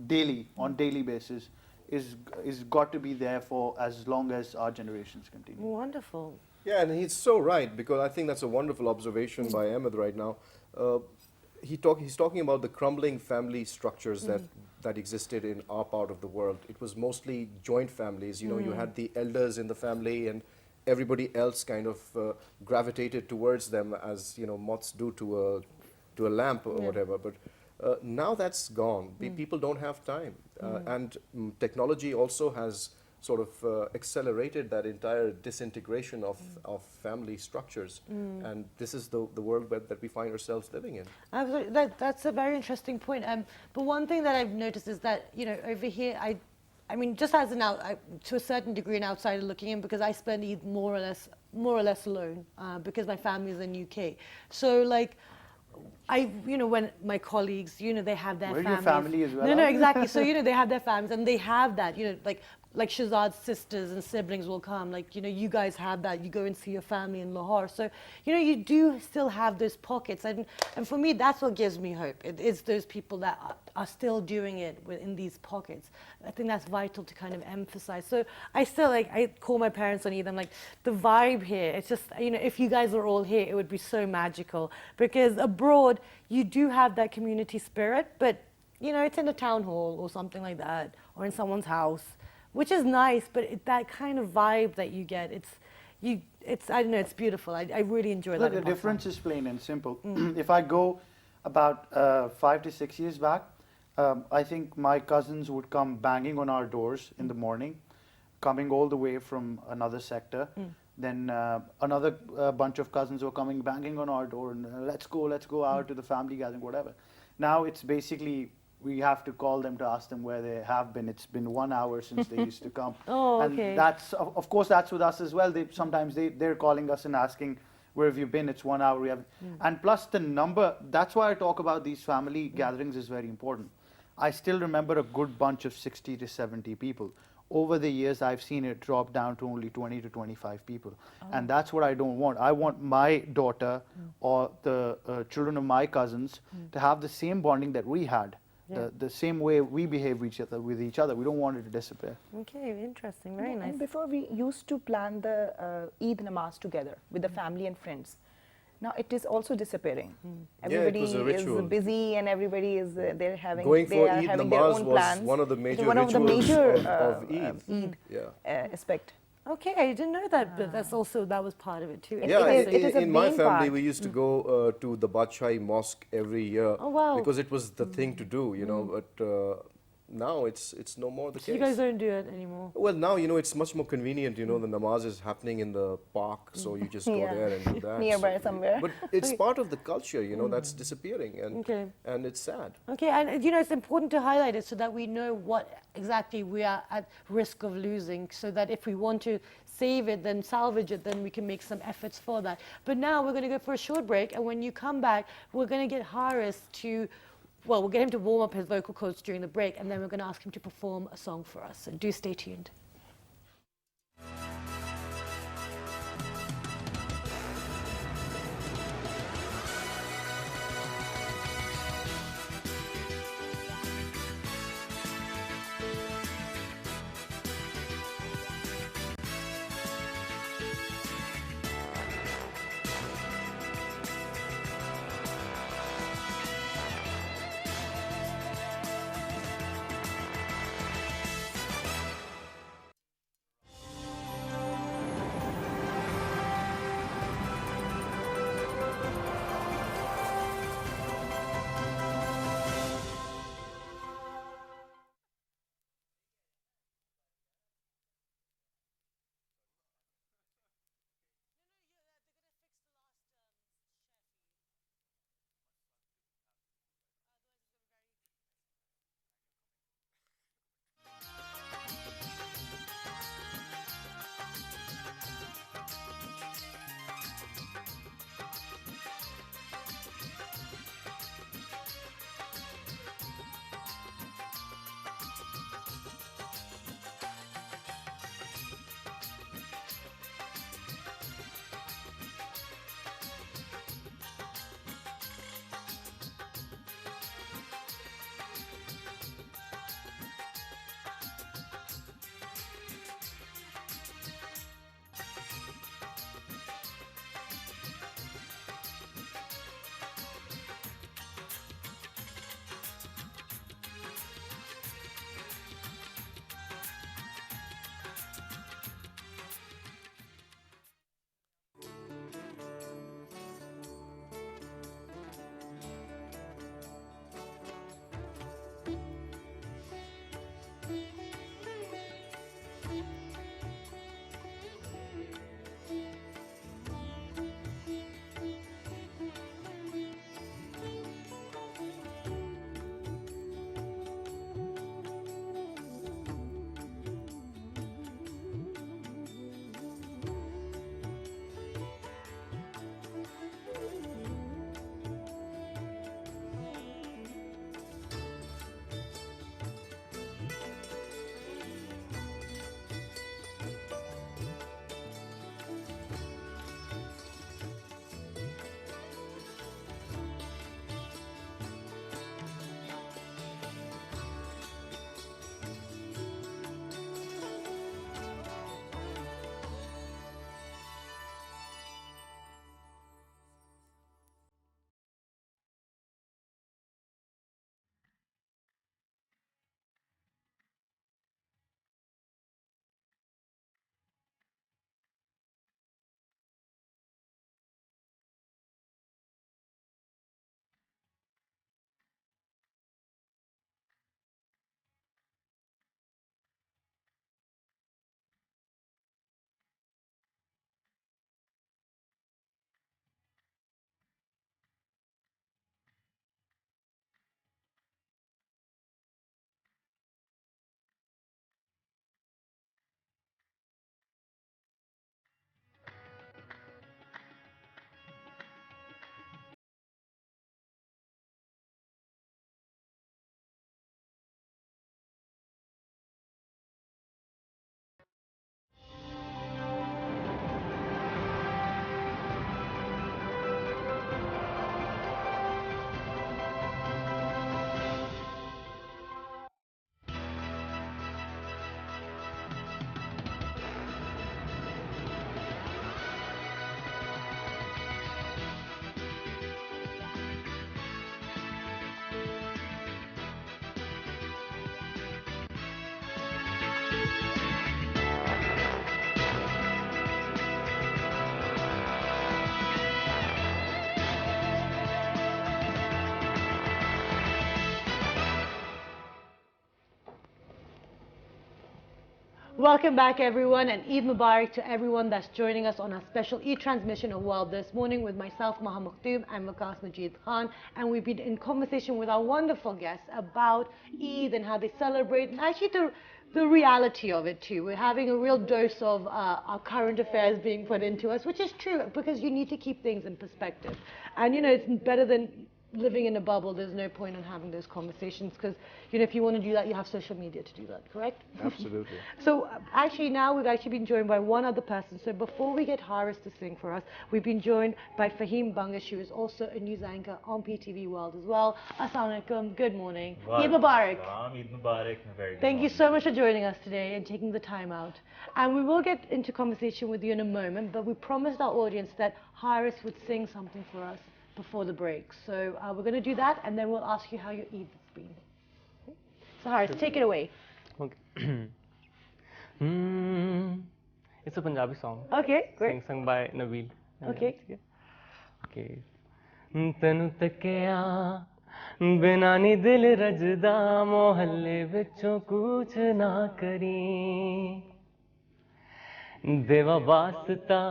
daily, on daily basis, is got to be there for as long as our generations continue. Wonderful. Yeah, and he's so right, because I think that's a wonderful observation by Ahmed right now. He's talking about the crumbling family structures that existed in our part of the world. It was mostly joint families. You know, you had the elders in the family, and everybody else kind of gravitated towards them, as you know, moths do to a lamp or whatever. But now that's gone. People don't have time, and technology also has sort of accelerated that entire disintegration of family structures. And this is the world that we find ourselves living in. Absolutely. That's a very interesting point. But one thing that I've noticed is that, you know, over here, I mean, just as to a certain degree, an outsider looking in, because I spend Eid more or less alone, because my family is in UK. So, like, you know, when my colleagues, you know, they have their We're families. your family as well. No, aren't we? exactly. So, you know, they have their families, and they have that, you know, like Shahzad's sisters and siblings will come. Like, you know, you guys have that. You go and see your family in Lahore. So, you know, you do still have those pockets. And for me, that's what gives me hope. It is those people that are still doing it in these pockets. I think that's vital to kind of emphasize. So I still, like, I call my parents on Eid. I'm like, the vibe here, it's just, you know, if you guys were all here, it would be so magical. Because abroad, you do have that community spirit, but, you know, it's in a town hall or something like that, or in someone's house, which is nice, but that kind of vibe that you get, it's I don't know, it's beautiful. I really enjoy Look, that. the difference is plain and simple. If I go about 5 to 6 years back, I think my cousins would come banging on our doors in the morning, coming all the way from another sector. Then another bunch of cousins were coming banging on our door, and let's go out to the family gathering, whatever. Now it's basically, we have to call them to ask them where they have been. It's been 1 hour since they used to come. Okay. And that's, of course, that's with us as well. Sometimes they're calling us and asking, where have you been? It's 1 hour. We have, and plus the number, that's why I talk about these family gatherings is very important. I still remember a good bunch of 60 to 70 people. Over the years, I've seen it drop down to only 20 to 25 people. And that's what I don't want. I want my daughter or the children of my cousins to have the same bonding that we had. The same way we behave with each other. We don't want it to disappear. Okay, interesting, very nice. And before, we used to plan the Eid namaz together with the family and friends. Now it is also disappearing. Everybody was a ritual. is busy, and everybody is they're having Going for are Eid having their namaz own was plans. one of the It's major one of the rituals major of Eid. Eid aspect. Okay, I didn't know that, but that was part of it too. Yeah, It is a in my main family, part. we used to go to the Badshai Mosque every year. Oh, wow. Because it was the thing to do, you know. But now it's no more the So case. you guys don't do it anymore. Well, now, you know, it's much more convenient. You know, the namaz is happening in the park, so you just go Yeah. there and do that. Nearby somewhere. But it's part of the culture, you know, that's disappearing, and it's sad. Okay, and you know, it's important to highlight it so that we know what exactly we are at risk of losing, so that if we want to save it, then salvage it, then we can make some efforts for that. But now we're going to go for a short break, and when you come back, we're going to get Haris to, well, we'll get him to warm up his vocal cords during the break, and then we're going to ask him to perform a song for us. So do stay tuned. Welcome back, everyone, and Eid Mubarak to everyone that's joining us on our special Eid transmission of World this morning with myself, Maha Mukhtoom, and Vikas Majid Khan. And we've been in conversation with our wonderful guests about Eid and how they celebrate, and actually the reality of it too. We're having a real dose of our current affairs being put into us, which is true because you need to keep things in perspective. And it's better than living in a bubble. There's no point in having those conversations because if you want to do that, you have social media to do that, correct? Absolutely. So actually now we've actually been joined by one other person. So before we get Haris to sing for us, we've been joined by Fahim Bangash, who is also a news anchor on PTV World as well. Assalamu alaikum, good morning. Eid Mubarak. Eid Mubarak. Very good Thank you morning. so much for joining us today and taking the time out. And we will get into conversation with you in a moment, but we promised our audience that Haris would sing something for us before the break. So we're going to do that, and then we'll ask you how your Eid has been. So Haris, take it away. Okay. It's a Punjabi song. Okay, great. Sung by Nabil. Okay. Okay. Tenu takya बिना नी दिल रजदा मोहल्ले विचों कुछ ना करी देवा वास्ता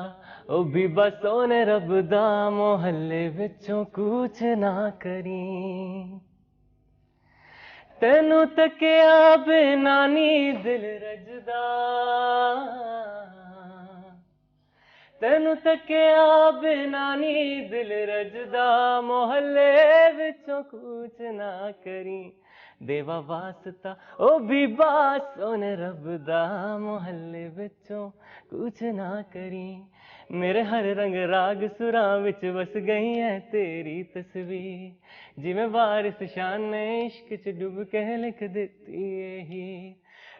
ओ भी बस ओने रब दा मोहल्ले विचों कुछ ना करी तेनू तकिया बिना नी दिल रजदा तेनू तकिया बिना नी दिल रजदा मोहल्ले विचों कुछ ना करी देवा वास्ता ओ भी बास ओने रब दा मोहल्ले विचों कुछ ना करी मेरे हर रंग राग सुरां विच बस गई है तेरी तस्वीर जिवें वारिस शान ने इश्क च डुब के लिख दित्ती यही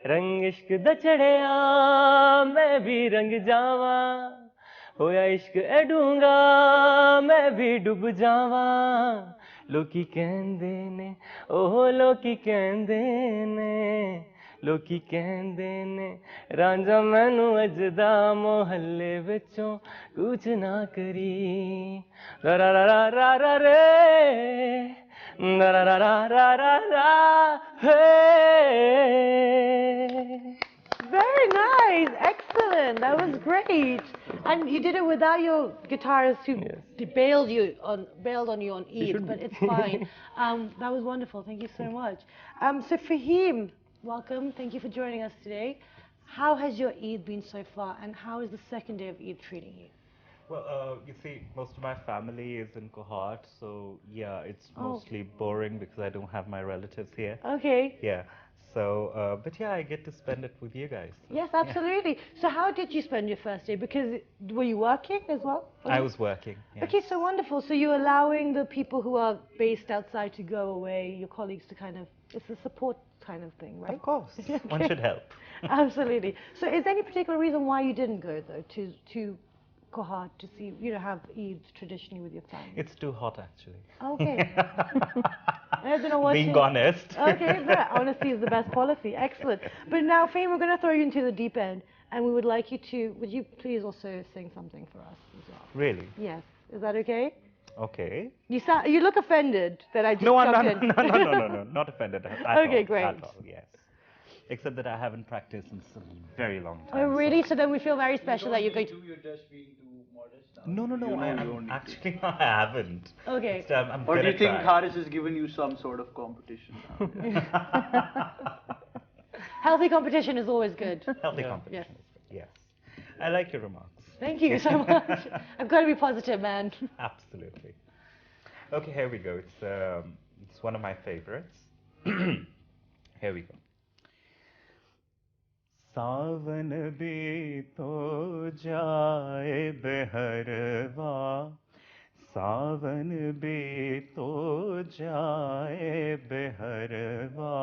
रंग इश्क दा चढ़िया मैं भी रंग जावां होया इश्क ए डूंगा मैं भी डुब जावां लोकी कहंदे ने ओह लोकी कहंदे ने लोकी कहंदे ने रांझा मैनू अजदा मोहल्ले विचों कुछ ना करी रा रा रा रा रा रे रा रा रा रा रा रा hey. Very nice, excellent. That was great. And you did it without your guitarist who bailed on you on Eid, but it's fine. That was wonderful. Thank you so much. So Fahim, welcome. Thank you for joining us today. How has your Eid been so far, and how is the second day of Eid treating you? Well, you see, most of my family is in Cohort, so yeah, it's mostly boring because I don't have my relatives here. Okay. Yeah. So, but yeah, I get to spend it with you guys. So, Yes, absolutely. So how did you spend your first day? Because were you working as well? I was working. Yes. Okay, so wonderful. So you're allowing the people who are based outside to go away, your colleagues to it's a support kind of thing, right? Of course. One should help. Absolutely. So is there any particular reason why you didn't go, though, to Kohat to see, have Eid traditionally with your family? It's too hot, actually. Okay. I don't know what Being honest. Okay, honesty is the best policy. Excellent. But now, Fahim, we're going to throw you into the deep end, and we would like you to, would you please also sing something for us as well? Really? Yes. Is that okay? Okay. You look offended that I just No, jumped in. no, not offended at all. Okay, great. At all, yes. Except that I haven't practiced in a very long time. Oh, really? So then we feel very special that you're going to... You're just being too modest now. No, actually, I haven't. Okay. I'm Or do you gonna think try. Haris has given you some sort of competition now? Healthy competition is always good. Healthy competition. Yes. I like your remarks. Thank you so much. I've got to be positive, man. Absolutely. Okay, here we go. It's one of my favorites. Here we go. सावन भी तो जाए बेहरवा सावन भी तो जाए बेहरवा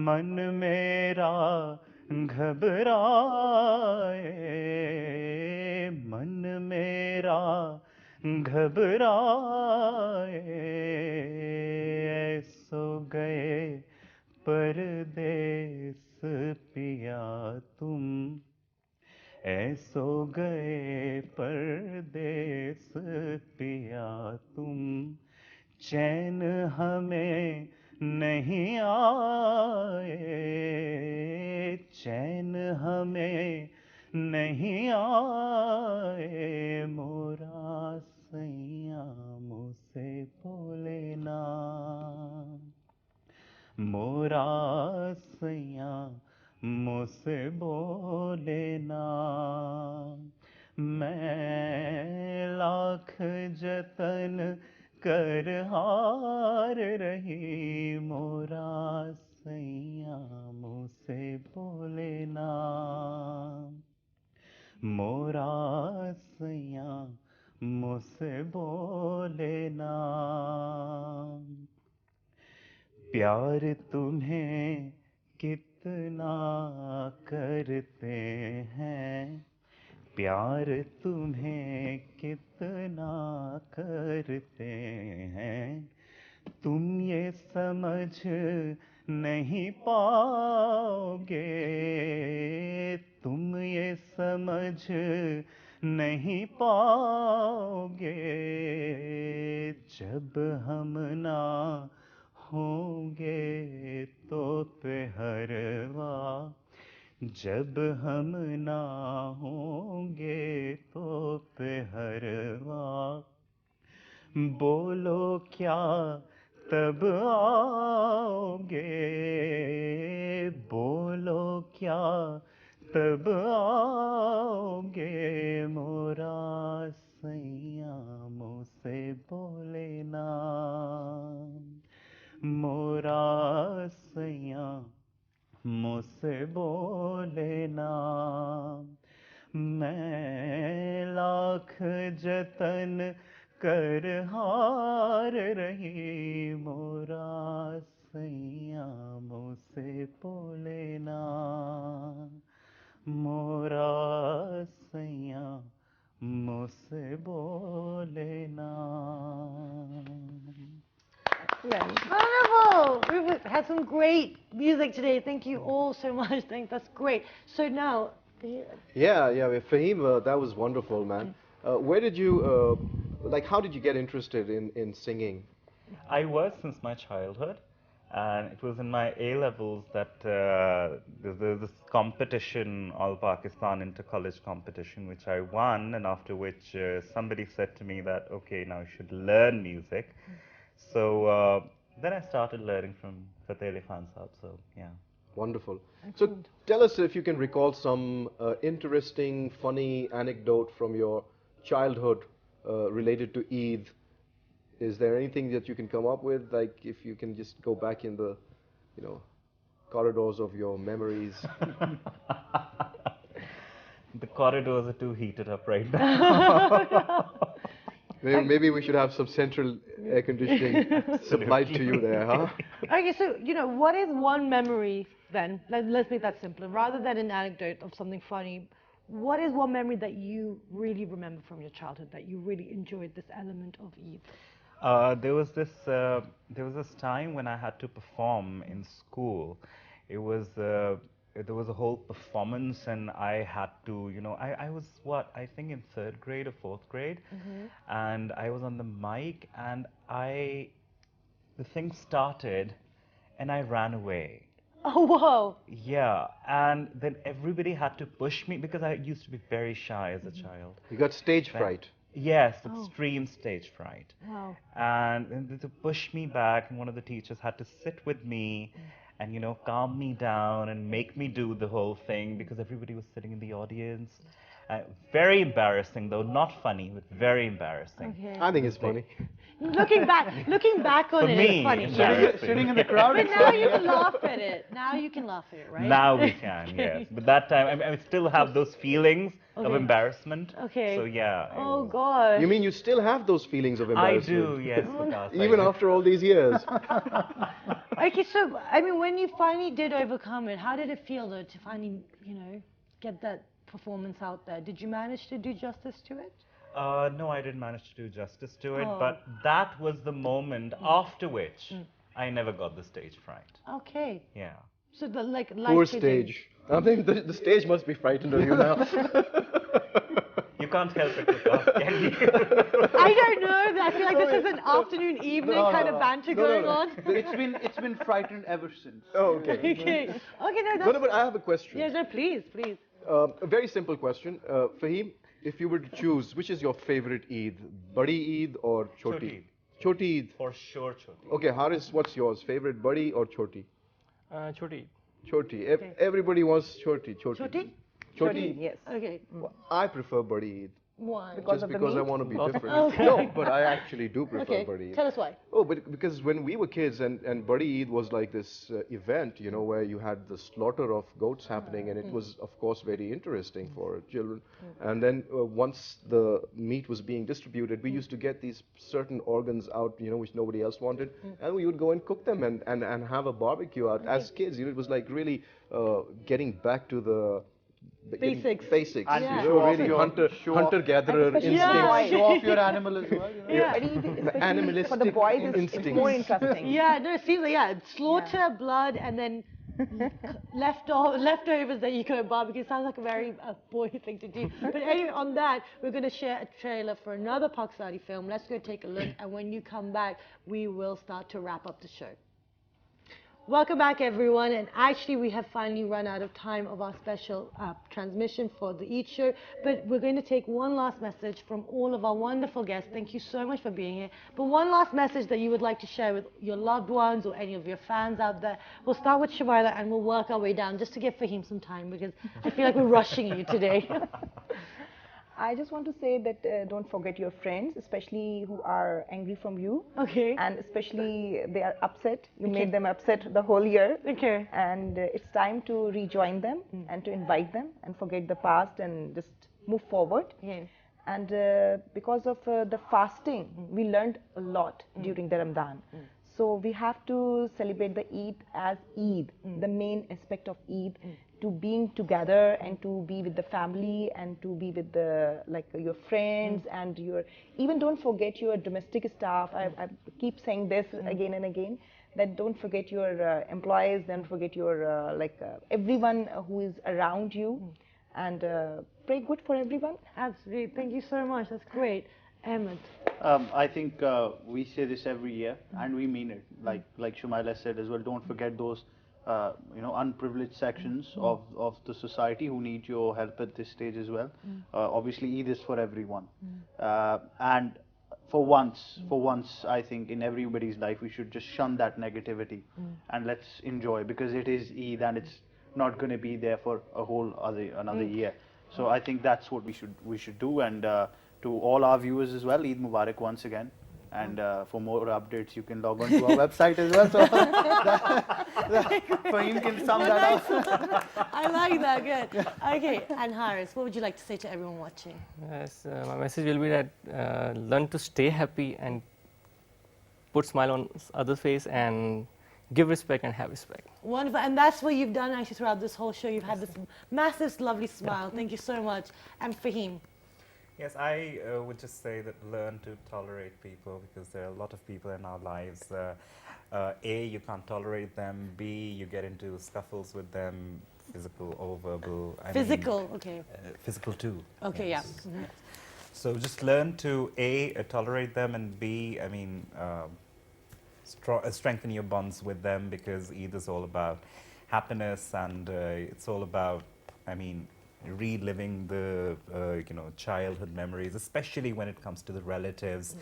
मन मेरा घबराए मन मेरा घबराए सो गए परदेस पिया तुम ऐसो गए परदेस पिया तुम चैन हमें नहीं आए, चैन हमें नहीं आए, मोरा सैया मुझसे बोले ना, मोरा सैया मुझसे बोले ना, मैं लाख जतन कर हार रही, मोरा सैया मुझसे बोले ना, मोरा सैया मुझसे बोले ना, प्यार तुम्हें कितना करते हैं, प्यार तुम्हें कितना करते हैं, तुम ये समझ नहीं पाओगे, तुम ये समझ नहीं पाओगे, जब हम ना होंगे तो पहरवा, जब हम ना होंगे तो पहरवा, बोलो क्या तब आओगे, बोलो क्या तब आओगे, मोरा सैया मुझसे बोले ना, मोरा सैया मुझसे बोले ना, मैं लाख जतन कर हार रही, मोरा सैया मुझसे बोले ना, मोरा सैया मुझसे बोले ना. Wonderful! We've had some great music today. Thank you all so much. That's great. So now, Yeah, Fahim, that was wonderful, man. Where did you, how did you get interested in singing? I was since my childhood, and it was in my A levels that there's this competition, All Pakistan Inter-College competition, which I won, and after which somebody said to me that, okay, now you should learn music. So then I started learning from Fateh Ali Khan Sahab, so yeah. Wonderful. So tell us if you can recall some interesting, funny anecdote from your childhood related to Eid. Is there anything that you can come up with? Like if you can just go back in the, corridors of your memories. The corridors are too heated up right now. Maybe we should have some central air conditioning supplied to you there, huh? okay, so, what is one memory then? Let's make that simpler. Rather than an anecdote of something funny, what is one memory that you really remember from your childhood, that you really enjoyed this element of Eid? There was this time when I had to perform in school. It was there was a whole performance, and I had to, I was I think in 3rd grade or 4th grade, and I was on the mic, and the thing started, and I ran away. Oh, wow. Yeah, and then everybody had to push me because I used to be very shy as a child. You got stage fright. Yes, extreme stage fright. Wow. And to push me back, and one of the teachers had to sit with me and, calm me down and make me do the whole thing because everybody was sitting in the audience. Very embarrassing, though, not funny, but very embarrassing. Okay. I think it's funny. Looking back on For it, me, it's funny. embarrassing. Sitting in the crowd. But now you can laugh at it. Now you can laugh at it, right? Now we can, yes. But that time, I still have those feelings of Okay. embarrassment. Okay. So, yeah. Oh, God. You mean you still have those feelings of I embarrassment? do, yes. Vikas, I Even do. after all these years? Okay, so, when you finally did overcome it, how did it feel, though, to finally, get that performance out there? Did you manage to do justice to it? No, I didn't manage to do justice to it, Oh. but that was the moment after which I never got the stage fright. Okay. Yeah. So, the, Poor stage. I think the stage must be frightened of you now. You can't help it, Vikas, can you? I don't know. I feel like there's is an afternoon, evening kind of banter going on. It's been frightened ever since. Oh, okay. Okay. Okay, no, No, that's... no, but I have a question. Yeah, no, please, please. A very simple question. Fahim, if you were to choose, which is your favorite Eid? Badi Eid or Choti? Choti Eid. Choti Eid. For sure, Choti. Okay, Haris, what's yours? Favorite Badi or Choti? Choti. Choti. Everybody wants Choti. Choti. Choti? Choti. Yes. Okay. I prefer Badi Eid. Why? Because Just of the because I meat? want to be different. Okay. No, but I actually do prefer Okay, Badi Eid. tell us why. Oh, but because when we were kids and Badi Eid was like this event, you know, where you had the slaughter of goats happening, and it was, of course, very interesting for children. And then once the meat was being distributed, we used to get these certain organs out, you know, which nobody else wanted, and we would go and cook them and have a barbecue out as kids. You know, it was like really getting back to the Basics. Basics. And You Yeah. know, show off really your- hunter-gatherer And especially instincts. Show off your animal as well. You know? Yeah. Very easy, especially Animalistic for the boys, it's instincts. more interesting. Yeah, no, it seems like, yeah, slaughter, blood, and then leftovers that you can barbecue. Sounds like a very boy thing to do. But anyway, on that, we're going to share a trailer for another Pakistani film. Let's go take a look, and when you come back, we will start to wrap up the show. Welcome back, everyone. And actually, we have finally run out of time of our special transmission for the Eid Show. But we're going to take one last message from all of our wonderful guests. Thank you so much for being here. But one last message that you would like to share with your loved ones or any of your fans out there. We'll start with Shamaila and we'll work our way down just to give Fahim some time because I feel like we're rushing you today. I just want to say that don't forget your friends, especially who are angry from you. Okay. And especially they are upset. You made them upset the whole year. Okay. And it's time to rejoin them and to invite them and forget the past and just move forward. Yeah. And because of the fasting, we learned a lot during the Ramadan. So we have to celebrate the Eid as Eid, the main aspect of Eid, to being together and to be with the family and to be with the your friends and your even don't forget your domestic staff. I keep saying this again and again, that don't forget your employees, don't forget your everyone who is around you, and pray good for everyone. Absolutely. Thank you so much. That's great. Ahmed. I think we say this every year, and we mean it. Like Shumaila said as well. Don't forget those, unprivileged sections of the society who need your help at this stage as well. Obviously, Eid is for everyone, and for once, I think in everybody's life we should just shun that negativity and let's enjoy, because it is Eid and it's not going to be there for a whole another year. So I think that's what we should do, and. To all our viewers as well, Eid Mubarak once again. And for more updates, you can log on to our website as well. So Fahim can sum that up. I like that. Good. Okay. And Haris, what would you like to say to everyone watching? Yes, my message will be that learn to stay happy and put smile on others' face and give respect and have respect. Wonderful. And that's what you've done actually throughout this whole show. You've had this massive, lovely smile. Thank you so much. And Fahim. Yes, I would just say that learn to tolerate people, because there are a lot of people in our lives. A, you can't tolerate them. B, you get into scuffles with them, physical or verbal. Physical, okay. Physical too. Okay, yes. yeah. Mm-hmm. So just learn to A, tolerate them, and B, strengthen your bonds with them, because Eid is all about happiness, and it's all about, reliving the childhood memories, especially when it comes to the relatives.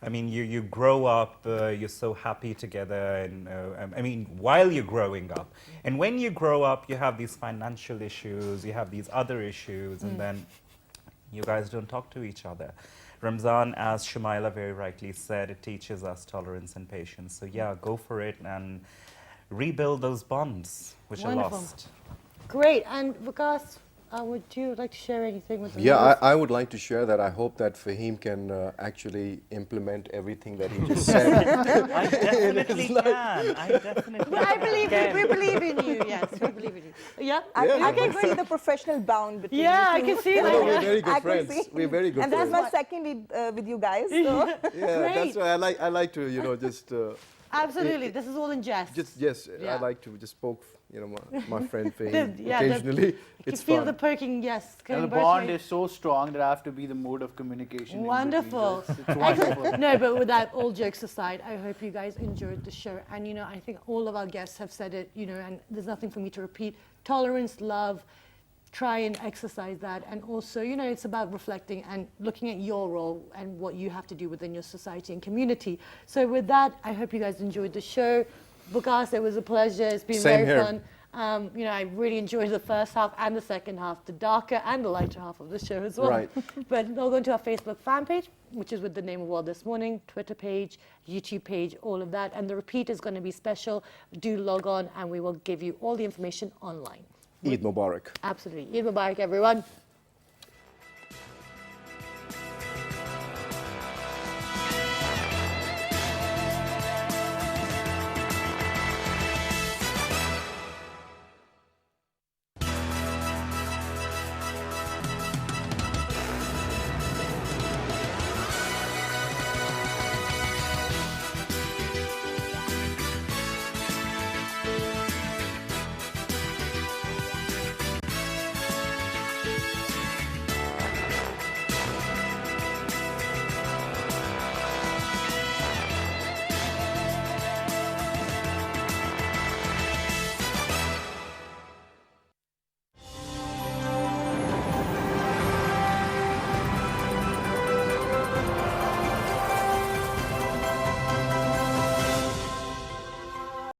You grow up, you're so happy together, and while you're growing up, and when you grow up, you have these financial issues, you have these other issues, and then you guys don't talk to each other. Ramzan, as Shumaila very rightly said, it teaches us tolerance and patience. So yeah, go for it and rebuild those bonds which are lost. Great. And Vikas, would you like to share anything with us? Yeah, I would like to share that. I hope that Fahim can actually implement everything that he just said. I definitely can. I definitely Well, I believe we believe in you. Yes, we believe in you. Yeah. I can see the professional bound between Yeah, you I two. can see No, that. we're very I good can friends. see. We're very good And friends. that's my second Eid with you guys. So. Yeah, Great. that's why I like to, just Absolutely. This is all in jest. Just yes, Yeah. I like to just poke, my friend Fahim Yeah, occasionally. You It's feel fun. the perking, yes. And the going both bond ways. is so strong that I have to be the mode of communication. in between Wonderful. this. It's wonderful. No, but with that, all jokes aside, I hope you guys enjoyed the show. And, I think all of our guests have said it, and there's nothing for me to repeat. Tolerance, love, try and exercise that. And also, it's about reflecting and looking at your role and what you have to do within your society and community. So with that, I hope you guys enjoyed the show. Bukas, it was a pleasure. It's been Same very here. fun. I really enjoyed the first half and the second half, the darker and the lighter half of the show as well. Right. But log on to our Facebook fan page, which is with the name of World This Morning, Twitter page, YouTube page, all of that. And the repeat is going to be special. Do log on and we will give you all the information online. Eid Mubarak. Absolutely. Eid Mubarak, everyone.